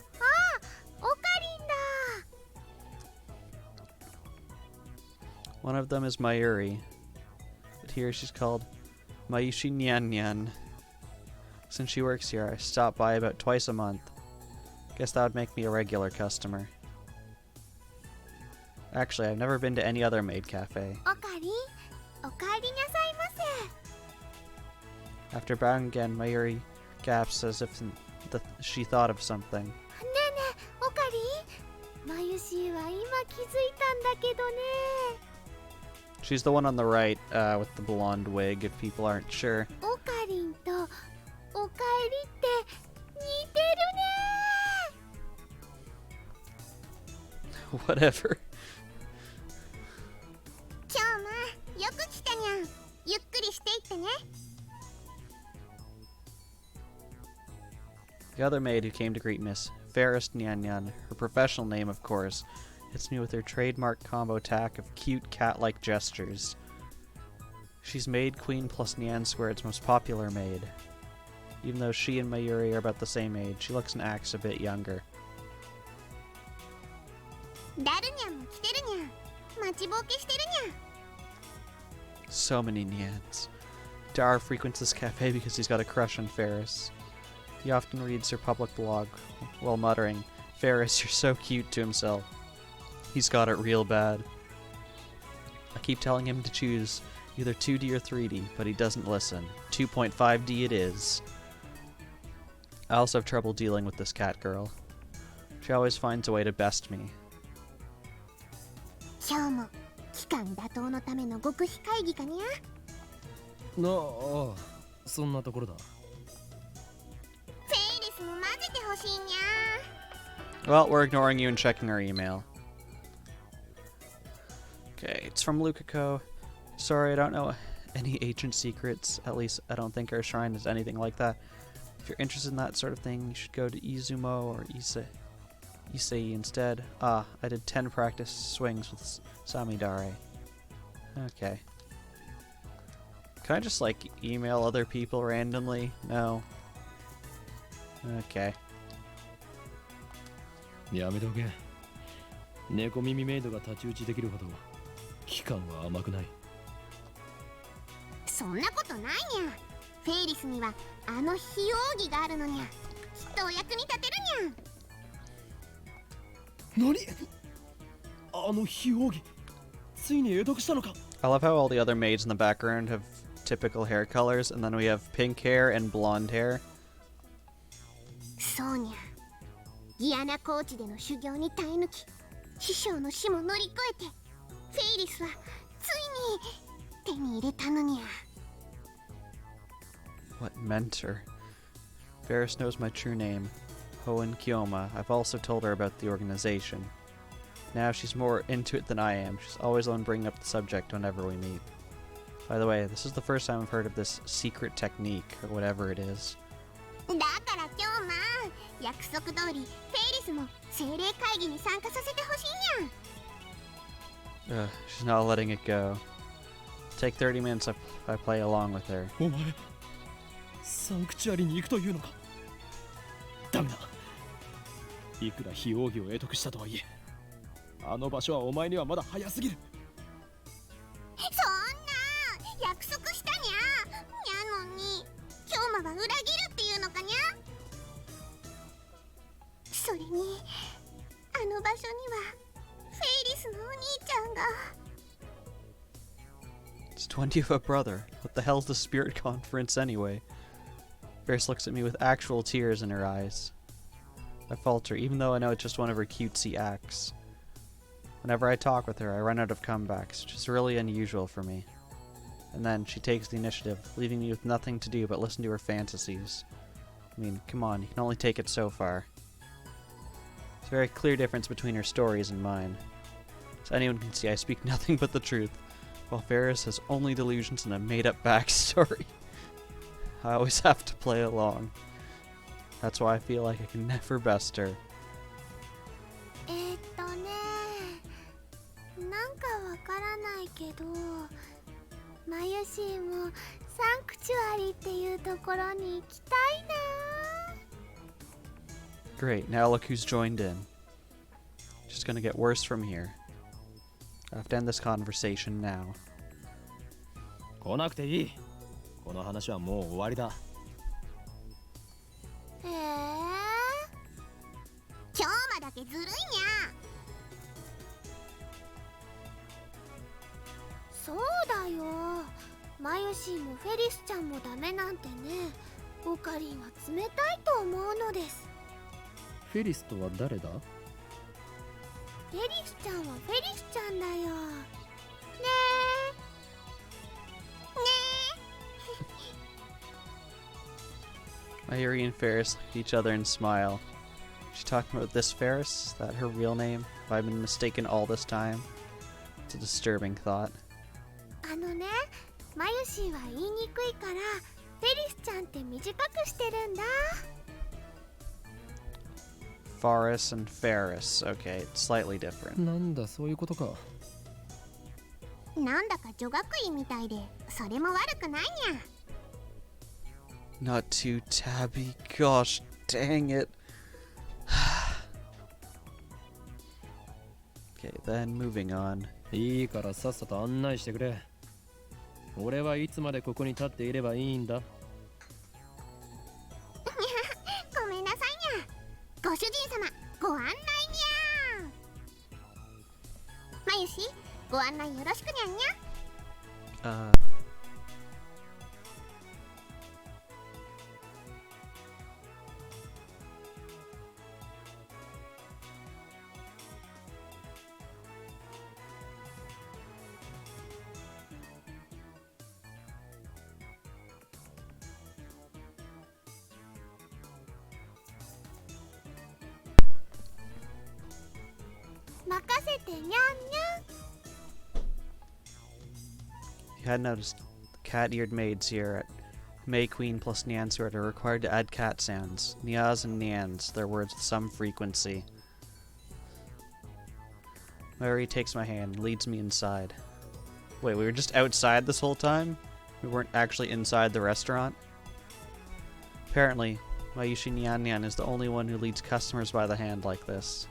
おかりんだ。 One of them is Mayuri, but here she's called Mayushi Nyan Nyan. Since she works here, I stop by about twice a month. Guess that would make me a regular customer. Actually, I've never been to any other maid cafe. おかりおかえりなさいませ。 After bowing again, Mayuri gasps as if she thought of something. ねえねえ、おかり。まゆしは今気づいたんだけどね。 She's the one on the right, with the blonde wig, if people aren't sure. おかりんとおかえりって似てるね。 Whatever. 今日もよく来たにゃん。ゆっくりしていってね。 The other maid who came to greet Miss Fairest Nyan Nyan, her professional name, of course, hits me with her trademark combo attack of cute cat-like gestures. She's Maid Queen plus Nyan Squared's most popular maid. Even though she and Mayuri are about the same age, she looks and acts a bit younger. ダルニャンも来てるにゃん。待ちぼうけしてるにゃん。 So many Nyans. Dar frequents this cafe because he's got a crush on Ferris. He often reads her public blog while muttering, "Ferris, you're so cute," to himself. He's got it real bad. I keep telling him to choose either 2D or 3D, but he doesn't listen. 2.5D it is. I also have trouble dealing with this cat girl. She always finds a way to best me. 今日も期間打倒のための極秘会議かにゃ。ああ、そんなところだ。フェイリスも混ぜてほしいにゃ。 Well, we're ignoring you and checking our email. Okay, it's from Lukako. Sorry, I don't know any ancient secrets. At least, I don't think our shrine is anything like that. If you're interested in that sort of thing, you should go to Izumo or Issei instead. Ah, I did 10 practice swings with Samidare. Okay. Can I just, like, email other people randomly? No. Okay. やめておけ。猫耳メイドが太刀打ちできるほど期間は甘くない。そんなことないにゃ。フェイリスにはあの非奥義があるのにゃ。きっとお役に立てるにゃ。何？あの非奥義、ついに会得したのか？ I love how all the other maids in the background have typical hair colors, and then we have pink hair and blonde hair. そうにゃ。ギアナ高地での修行に耐え抜き、師匠の死も乗り越えて、フェイリスはついに手に入れたのにゃ。 What mentor? Ferris knows my true name, Hoen Kyoma. I've also told her about the organization. Now she's more into it than I am. She's always the one bringing up the subject whenever we meet. By the way, this is the first time I've heard of this secret technique, or whatever it is. だから今日も約束通りフェイリスも精霊会議に参加させてほしいにゃ。 She's not letting it go. Take 30 minutes if I play along with her. お前、サンクチュアリに行くというのか？ダメだ。いくら非奥義を得得したとはいえ、あの場所はお前にはまだ早すぎる。そんな約束にあの場所にはフェイリスのお兄ちゃんが。 It's 20 of a brother. What the hell's the spirit conference anyway? Ferris looks at me with actual tears in her eyes. I falter, even though I know it's just one of her cutesy acts. Whenever I talk with her, I run out of comebacks, which is really unusual for me. And then she takes the initiative, leaving me with nothing to do but listen to her fantasies. I mean, come on, you can only take it so far. There's a very clear difference between her stories and mine. As anyone can see, I speak nothing but the truth, while Ferris has only delusions and a made-up backstory. I always have to play along. That's why I feel like I can never best her. なんかわからないけど、マユシーもサンクチュアリっていうところに行きたいな。 Great, now look who's joined in. Just gonna get worse from here. I have to end this conversation now. 来なくていい。この話はもう終わりだ。へえ、今日まだけずるいにゃ。そうだよ、マユシーもフェリスちゃんもダメなんてね。オカリンは冷たいと思うのです。フェリスとは誰だ？フェリスちゃんはフェリスちゃんだよ。ねえ。Mayuri and Ferris look at each other and smile. Is she talking about this Ferris? Is that her real name? Have I been mistaken all this time? It's a disturbing thought. あのね、マユシーは言いにくいからフェリスちゃんって短くしてるんだ。Faris and Ferris. Okay, it's slightly different. なんだそういうことか。なんだか女学院みたいで、それも悪くないにゃ。Not too tabby. Gosh, dang it. Okay, then moving on. いいからさっさと案内してくれ。俺はいつまでここに立っていればいいんだ。ごめんなさいにゃ。ご主人様、ご案内にゃ。マユシ、ご案内よろしくにゃんにゃ。任せてにゃんにゃん。 You had noticed, the cat-eared maids here at May Queen plus Nyansword are required to add cat sounds. Nyaz and Nyans, their words with some frequency. Mary takes my hand and leads me inside. Wait, we were just outside this whole time? We weren't actually inside the restaurant? Apparently, Mayushi Nyan Nyan is the only one who leads customers by the hand like this.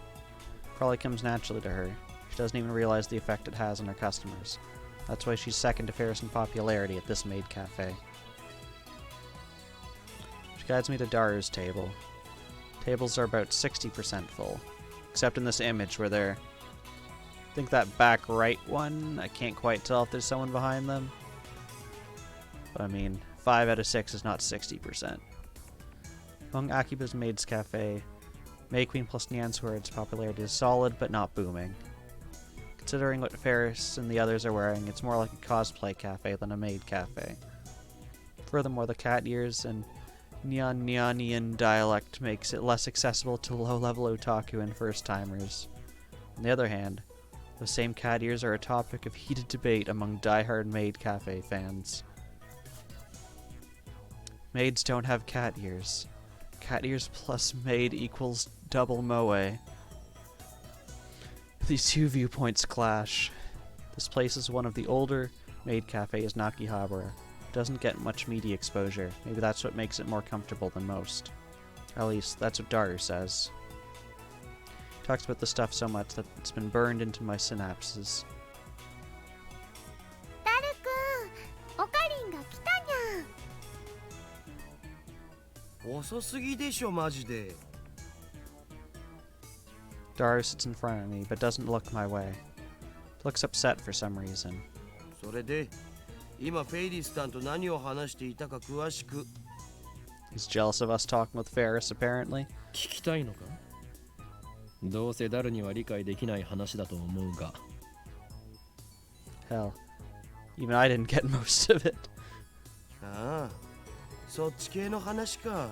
Probably comes naturally to her. She doesn't even realize the effect it has on her customers. That's why she's second to Ferris in popularity at this maid cafe. She guides me to Daru's table. Tables are about 60% full. Except in this image where they're... I think that back right one, I can't quite tell if there's someone behind them. But I mean, 5 out of 6 is not 60%. Among Akiba's Maids Cafe, May Queen plus Nyansword's popularity is solid but not booming. Considering what Ferris and the others are wearing, it's more like a cosplay cafe than a maid cafe. Furthermore, the cat ears and Nyanian dialect makes it less accessible to low-level otaku and first-timers. On the other hand, those same cat ears are a topic of heated debate among die-hard maid cafe fans. Maids don't have cat ears. Cat ears plus maid equals double moe. These two viewpoints clash. This place is one of the older maid cafes in Akihabara. It doesn't get much media exposure. Maybe that's what makes it more comfortable than most. At least, that's what Daru says. He talks about the stuff so much that it's been burned into my synapses. ダルくん、オカリンが来たにゃん。遅すぎでしょマジで。Daru sits in front of me, but doesn't look my way. Looks upset for some reason. それで今フェイリスさんと何を話していたか詳しく。 He's jealous of us talking with Ferris, apparently. 聞きたいのか？どうせダルには理解できない話だと思うが。 Hell, even I didn't get most of it. ああ、そっち系の話か。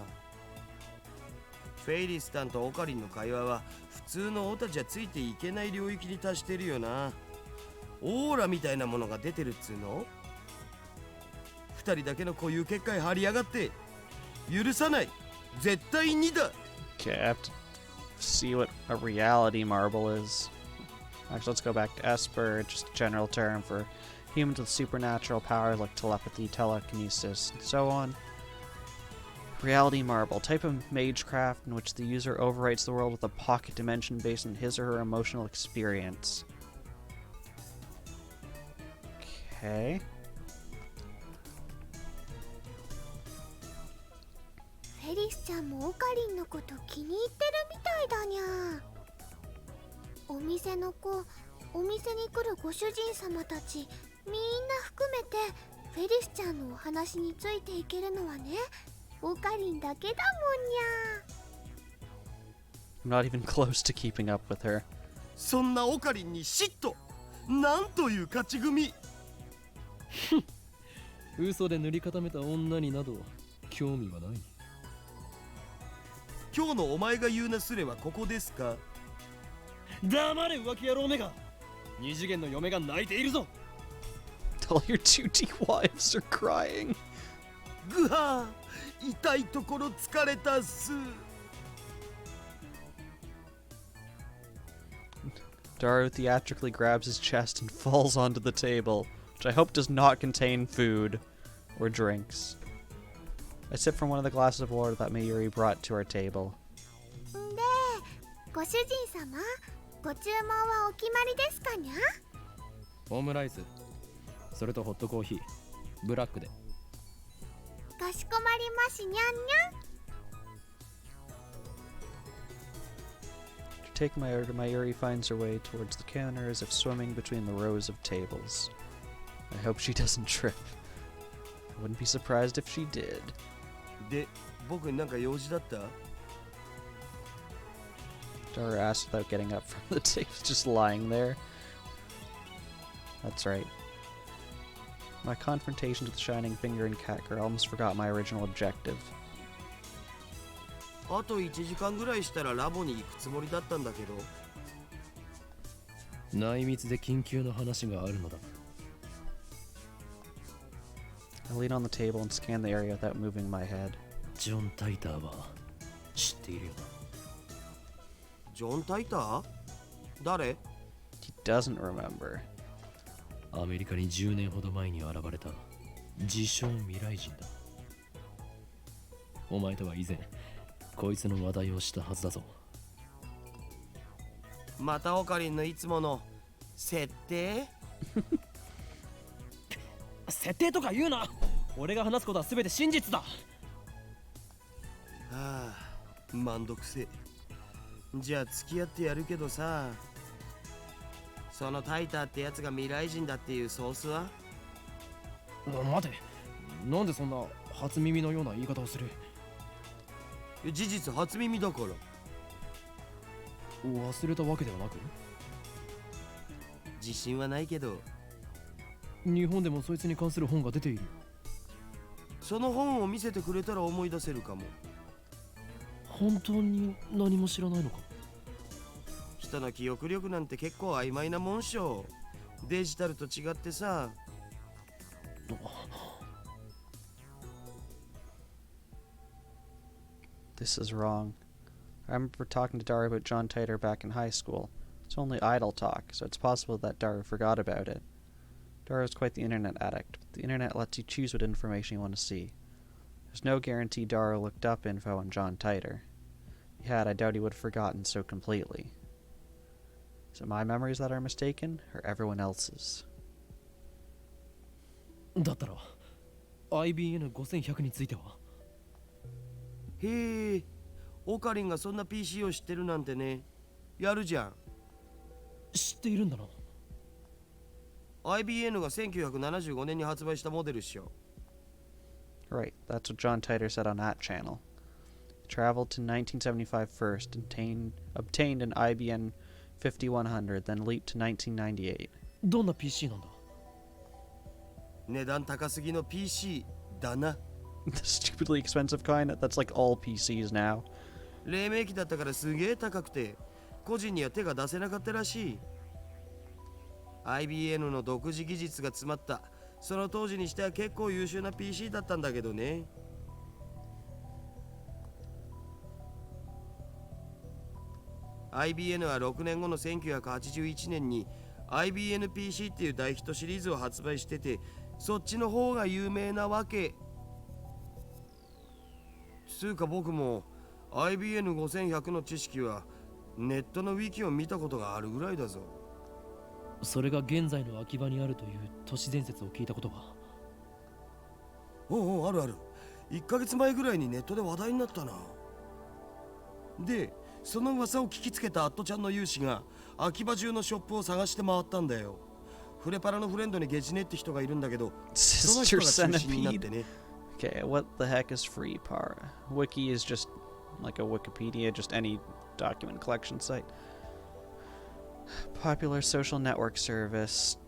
フェイリスさんとオカリンの会話は普通のオタじゃついていけない領域に達してるよな。オーラみたいなものが出てるっつうの。二人だけの固有結界張りやがって許さない。絶対にだ。 Okay, I have to see what a reality marble is. Actually, let's go back to Esper, just a general term for humans with supernatural powers like telepathy, telekinesis, and so on. Reality marble, type of magecraft in which the user overwrites the world with a pocket dimension based on his or her emotional experience. Okay. フェリスちゃんもオカリンのこと気に入ってるみたいだにゃ。お店の子、お店に来るご主人様たちみんな含めてフェリスちゃんのお話についていけるのはね、オカリンだけだもんにゃ。 I'm not even close to keeping up with her. そんなオカリンに嫉妬。なんという勝ち組。嘘で塗り固めた女になど興味はない。今日のお前が言うなすれはここですか。黙れ浮気野郎めが。二次元の嫁が泣いているぞ。 All your 2D wives are crying. ぐはー、痛いところ疲れたっす。Daru theatrically grabs his chest and falls onto the table, which I hope does not contain food or drinks. I sip from one of the glasses of water that Mayuri brought to our table. で、ご主人様、ご注文はお決まりですかにゃ？オムライス、それとホットコーヒー、ブラックで。かしこまりましにゃんにゃん。 To take my order, Mayuri finds her way towards the counter as if swimming between the rows of tables. I hope she doesn't trip. I wouldn't be surprised if she did. で、僕になんか用事だった？ Daru asked without getting up from the table, just lying there. That's right. My confrontations with Shining Finger and Catgirl almost forgot my original objective. あと1時間ぐらいしたらラボに行くつもりだったんだけど。内密で緊急の話があるのだ。I lean on the table and scan the area without moving my head. ジョン・タイターは知っているよな。ジョン・タイター？誰？ He doesn't remember. アメリカに10年ほど前に現れた自称未来人だ。お前とは以前こいつの話題をしたはずだぞ。またオカリンのいつもの設定？設定とか言うな。俺が話すことは全て真実だ。ああ、めんどくせえ。じゃあ付き合ってやるけどさ、そのタイターってやつが未来人だっていうソースは？待て、なんでそんな初耳のような言い方をする？事実初耳だから。忘れたわけではなく？自信はないけど。日本でもそいつに関する本が出ている。その本を見せてくれたら思い出せるかも。本当に何も知らないのか？人の記憶力なんて結構曖昧なもんしょ。デジタルと違ってさ。This is wrong. I remember talking to Daru about John Titor back in high school. It's only idle talk, so it's possible that Daru forgot about it. Daru is quite the internet addict. The internet lets you choose what information you want to see. There's no guarantee Daru looked up info on John Titor. If he had, I doubt he would have forgotten so completely. Is it my memories that are mistaken, or everyone else's? だったら IBN5100 については？へえ、オカリンがそんな PC を知ってるなんてね。やるじゃん。知っているんだな。 IBN が1975年に発売したモデルっしょ。 Right, that's what John Titor said on that channel. He traveled to 1975 first, obtained an IBM 5100, then leaped to 1998. どんな PC なんだ。値段高すぎの PC だな。The stupidly expensive kind? That's like all PCs now. 黎明期だったからすげえ高くて、個人には手が出せなかったらしい。IBN の独自技術が詰まった、その当時にしては結構優秀な PC だったんだけどね。IBN は6年後の1981年に IBN-PC っていう大ヒットシリーズを発売してて、そっちの方が有名なわけ。つうか僕も IBN5100 の知識はネットのウィキを見たことがあるぐらいだぞ。それが現在の秋葉にあるという都市伝説を聞いたことは。おうおう、あるある。1ヶ月前ぐらいにネットで話題になったな。で、その噂を聞きつけたアットちゃんの有志が秋葉中のショップを探して回ったんだよ。フレパラのフレンドにゲジネって人がいるんだけど、その人 Sister が中心になって Centipede. ね。Okay, what the heck is free par? Wiki is just like a Wikipedia, just any document collection site. Popular social network service.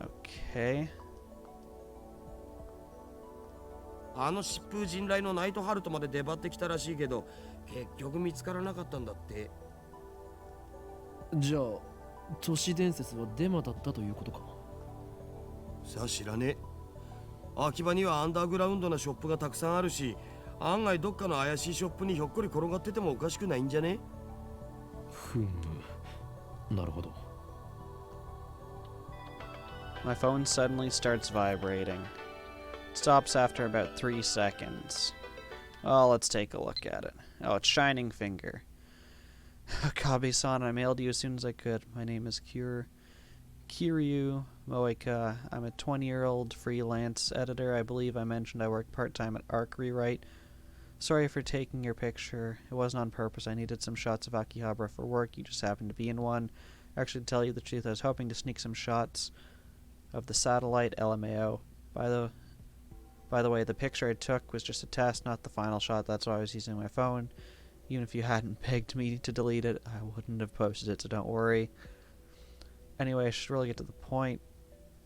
Okay. あの疾風陣雷のナイトハルトまで出張ってきたらしいけど、結局見つからなかったんだって。じゃあ都市伝説はデマだったということか。さあ知らねえ。秋葉にはアンダーグラウンドなショップがたくさんあるし、案外どっかの怪しいショップにひょっこり転がっててもおかしくないんじゃね？ふむ、なるほど。 My phone suddenly starts vibrating. It stops after about 3 seconds. Oh, let's take a look at it. Oh, it's Shining Finger. Kabe-san, I mailed you as soon as I could. My name is Kiryu Moeka. I'm a 20-year-old freelance editor. I believe I mentioned I work part-time at Arc Rewrite. Sorry for taking your picture. It wasn't on purpose. I needed some shots of Akihabara for work. You just happened to be in one. Actually, to tell you the truth, I was hoping to sneak some shots of the satellite LMAO. By the way, the picture I took was just a test, not the final shot. That's why I was using my phone. Even if you hadn't begged me to delete it, I wouldn't have posted it, so don't worry. Anyway, I should really get to the point.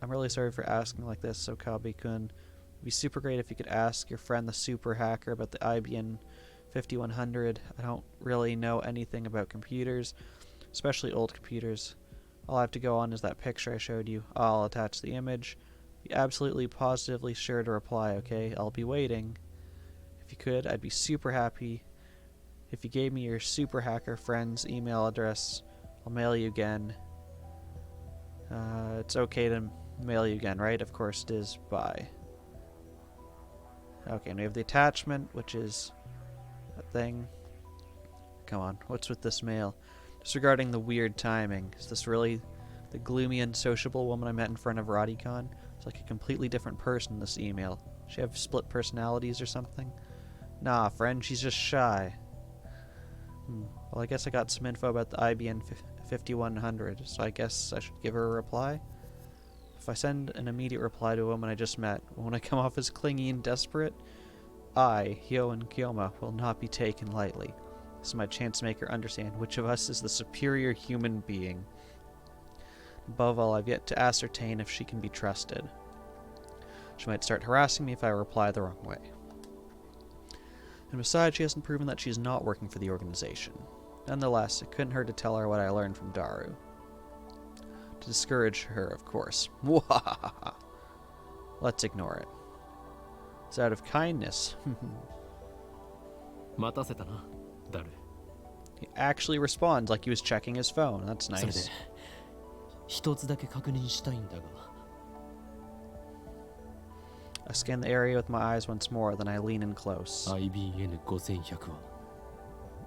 I'm really sorry for asking like this, so Kabe-kun. It'd be super great if you could ask your friend the super hacker about the IBM 5100. I don't really know anything about computers, especially old computers. All I have to go on is that picture I showed you. I'll attach the image. Be absolutely positively sure to reply, okay? I'll be waiting. If you could, I'd be super happy. If you gave me your super hacker friend's email address, I'll mail you again. It's okay to mail you again, right? Of course it is. Bye. Okay, and we have the attachment, which is a thing. Come on, what's with this mail? Disregarding the weird timing, is this really the gloomy, unsociable woman I met in front of Radicon? It's like a completely different person, this email. Does she have split personalities or something? Nah, friend, she's just shy. Well, I guess I got some info about the IBM 5100, so I guess I should give her a reply? If I send an immediate reply to a woman I just met, won't I come off as clingy and desperate? I, Hyo and Kyoma, will not be taken lightly. This is my chance to make her understand which of us is the superior human being. Above all, I've yet to ascertain if she can be trusted. She might start harassing me if I reply the wrong way. And besides, she hasn't proven that she's not working for the organization. Nonetheless, it couldn't hurt to tell her what I learned from Daru. To discourage her, of course. Let's ignore it. It's out of kindness. 待たせたな、ダル。 He actually responds like he was checking his phone. That's それで nice. 一つだけ確認したいんだが。 I scan the area with my eyes once more, then I lean in close. IBN5100 は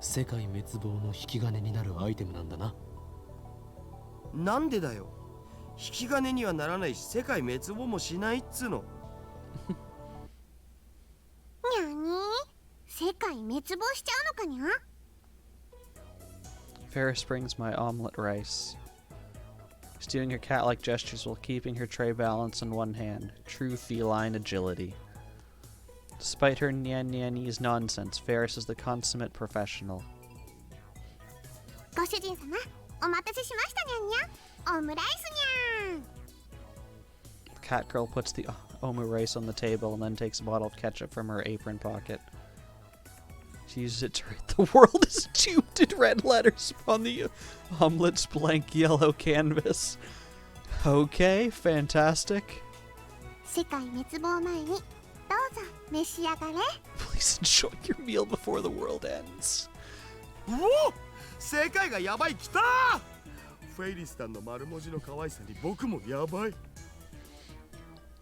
世界滅亡の引き金になるアイテムなんだな。なんでだよ。引き金にはならないし、世界滅亡もしないっつうの。にゃに世界滅亡しちゃうのかにゃ？ Ferris brings my omelet rice. She's doing her cat-like gestures while keeping her tray balanced in one hand. True feline agility. Despite her nyan-nyanese nonsense, Ferris is the consummate professional. ご主人様、お待たせしましたにゃんにゃん。オムライスにゃん。 The cat girl puts the omu rice on the table and then takes a bottle of ketchup from her apron pocket. She uses it to write "The world is doomed" in red letters upon the omelet's blank yellow canvas. Okay, fantastic. 世界滅亡前にどうぞ召し上がれ。 Please enjoy your meal before the world ends. おお、世界がやばい来た。フェイリスタンの丸文字の可愛さに僕もやばい。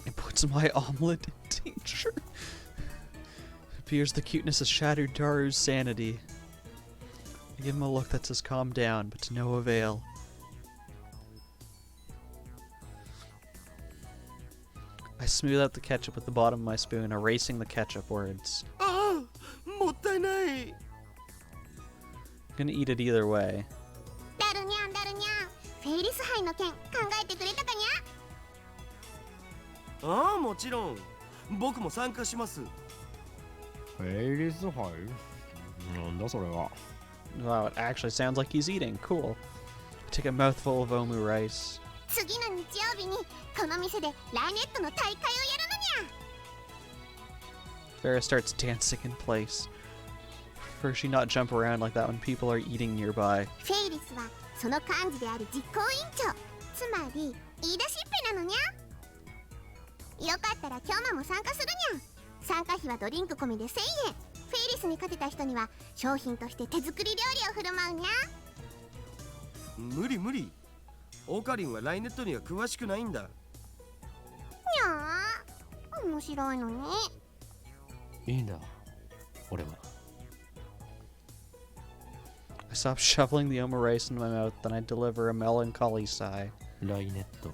It puts my omelet in danger. It appears the cuteness has shattered Daru's sanity. I give him a look that says calm down, but to no avail. I smooth out the ketchup with the bottom of my spoon, erasing the ketchup words. ああ、もったいない。 I'm gonna eat it either way. ダルニャンダルニャン。フェイリス杯の件考えてくれたかにゃ。ああ、もちろん。僕も参加します。フェイリス杯？なんだそれは。 Wow, it actually sounds like he's eating. Cool. I take a mouthful of omu rice. 次の日曜日にこの店でライネットの大会をやるのにゃ。 Farrah starts dancing in place. Prefer she not jump around like that when people are eating nearby. フェイリスはその幹事である実行委員長、つまり言い出しっぺなのにゃ。よかったら今日も参加するにゃ。参加費はドリンク込みで1000円。フェイリスに勝てた人には商品として手作り料理を振る舞うにゃ。無理無理。オカリンはライネットには詳しくないんだ。にゃー、面白いのに。いいんだ、俺は。I stop shoveling the omu rice into my mouth, then I deliver a melancholy sigh. ライネット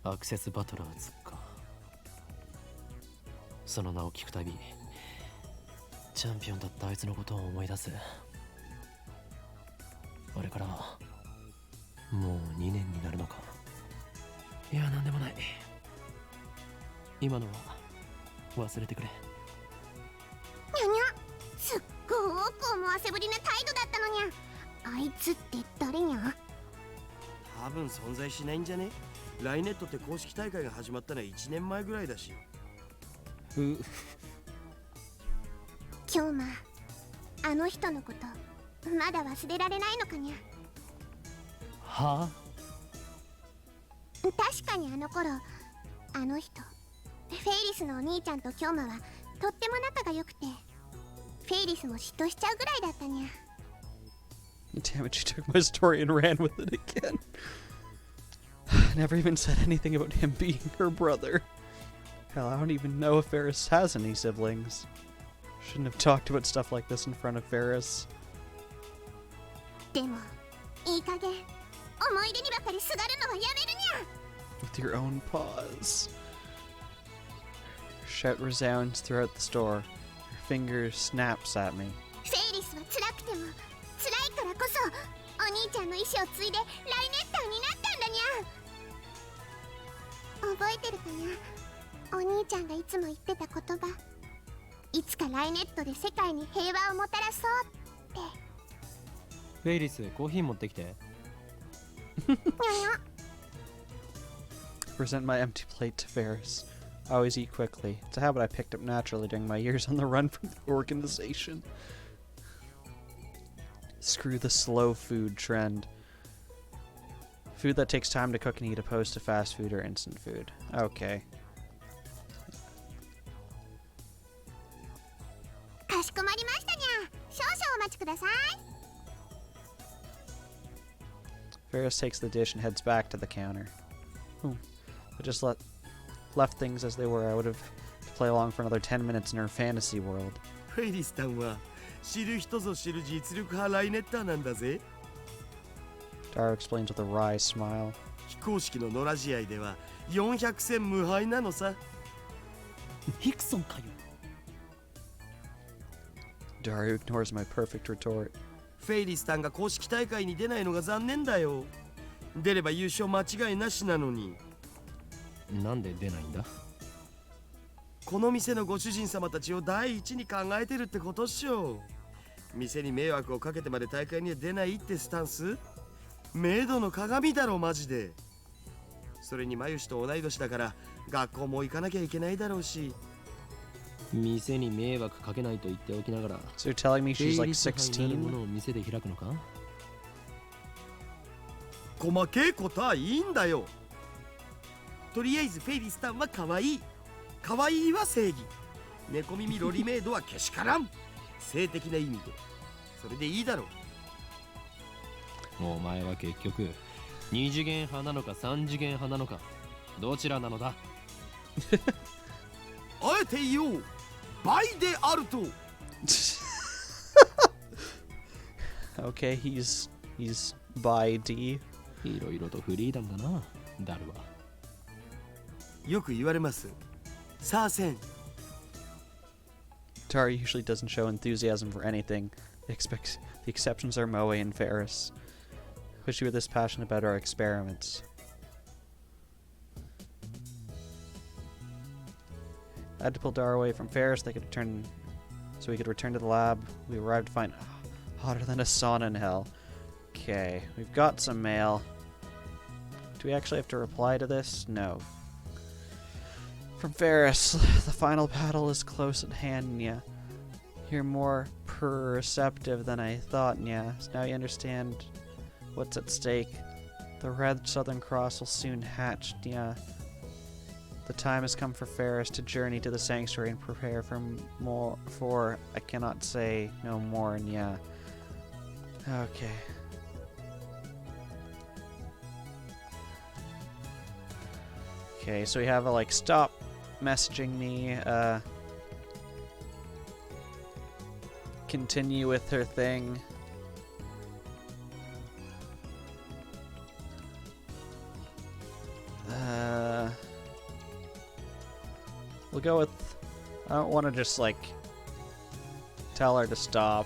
アクセスバトラーズか。その名を聞くたびチャンピオンだったあいつのことを思い出す。あれからもう2年になるのか。いや、なんでもない。今のは忘れてくれ。にゃにゃ、すっごく思わせぶりな態度だったのにゃ。あいつって誰にゃ。多分存在しないんじゃね。ライネットって公式大会が始まったのは1年前ぐらいだし。今日あの人のことまだ忘れられないのかにゃ。はあ、確かにあの頃あの人フェイリスのお兄ちゃんと京馬はとっても仲が良くて、フェイリスも嫉妬しちゃうぐらいだったにゃ。 Damn it, she took my story and ran with it again. Never even said anything about him being her brother. Hell, I don't even know if Ferris has any siblings. Shouldn't have talked about stuff like this in front of Ferris. でもいい加減思い出にばかりすがるのはやめるにゃ。 With your own paws. Her shout resounds throughout the store. Her finger snaps at me. フェイリスは辛くても辛いからこそお兄ちゃんの意志を継いでライネッターになったんだにゃ。覚えてるかにゃ。お兄ちゃんがいつも言ってた言葉、いつかライネットで世界に平和をもたらそうって。フェイリス、コーヒー持ってきて。にゃにゃ。 Present my empty plate to Ferris. I always eat quickly. It's a habit I picked up naturally during my years on the run from the organization. Screw the slow food trend. Food that takes time to cook and eat opposed to fast food or instant food. Okay. かしこまりましたにゃ。少々お待ちください。 Ferris takes the dish and heads back to the counter. If I just left things as they were, I would have to play along for another 10 minutes in her fantasy world. フェイリスタンは知る人ぞ知る実力派ライネッターなんだぜ。 Daru explains with a wry smile. 非公式の野良試合では400戦無敗なのさ。ヒクソンかよ。 Daru ignores my perfect retort. フェイリスタンが公式大会に出ないのが残念だよ。出れば優勝間違いなしなのに。なんで出ないんだ？この店のご主人様たちを第一に考えてるってことっしょ。店に迷惑をかけてまで大会には出ないってスタンス、メイドの鏡だろマジで。それにマユシと同い年だから学校も行かなきゃいけないだろうし。店に迷惑かけないと言っておきながら、 So you're telling me フェ she's イ like リス杯なるも 16? のを店で開くのか？細けえことはいいんだよ。とりあえずフェイリスタンは可愛い。可愛いは正義。猫耳ロリメイドはけしからん。性的な意味で。それでいいだろう。お前は結局二次元派なのか三次元派なのか、どちらなのだ？あえて言おう。バイであると。Okay, he's by D. いろいろとフリーダムだな、ダルは。よく言われます。さあせん。Tara usually doesn't show enthusiasm for anything. The exceptions are Moe and Ferris. Wish you were this passionate about our experiments. I had to pull Dara away from Ferris so we could return to the lab. We arrived to find hotter than a sauna in hell. Okay, we've got some mail. Do we actually have to reply to this? No. From Ferris, the final battle is close at hand, Nya. You're more perceptive than I thought, Nya. So now you understand what's at stake. The Red Southern Cross will soon hatch, Nya. The time has come for Ferris to journey to the sanctuary and prepare for I cannot say no more, Nya. Okay. Okay, so we have a like stop messaging me, continue with her thing. We'll go with, I don't want to just like tell her to stop,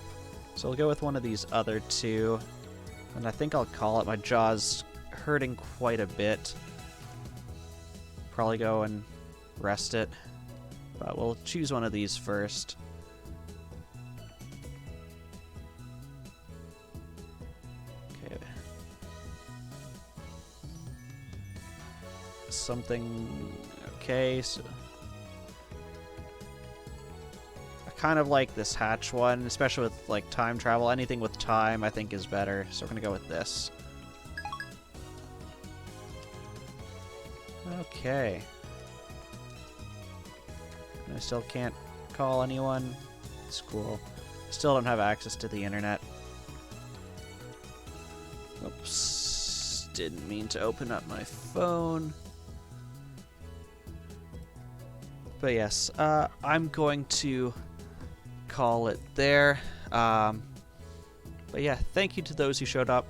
so we'll go with one of these other two, and I think I'll call it. My jaw's hurting quite a bit. Probably go and rest it, but we'll choose one of these first. Okay. Something. Okay, so I kind of like this hatch one, especially with like time travel. Anything with time I think is better, so we're gonna go with this. Okay. I still can't call anyone. It's cool. Still don't have access to the internet. Oops. Didn't mean to open up my phone. But yes, I'm going to call it there. But yeah, thank you to those who showed up.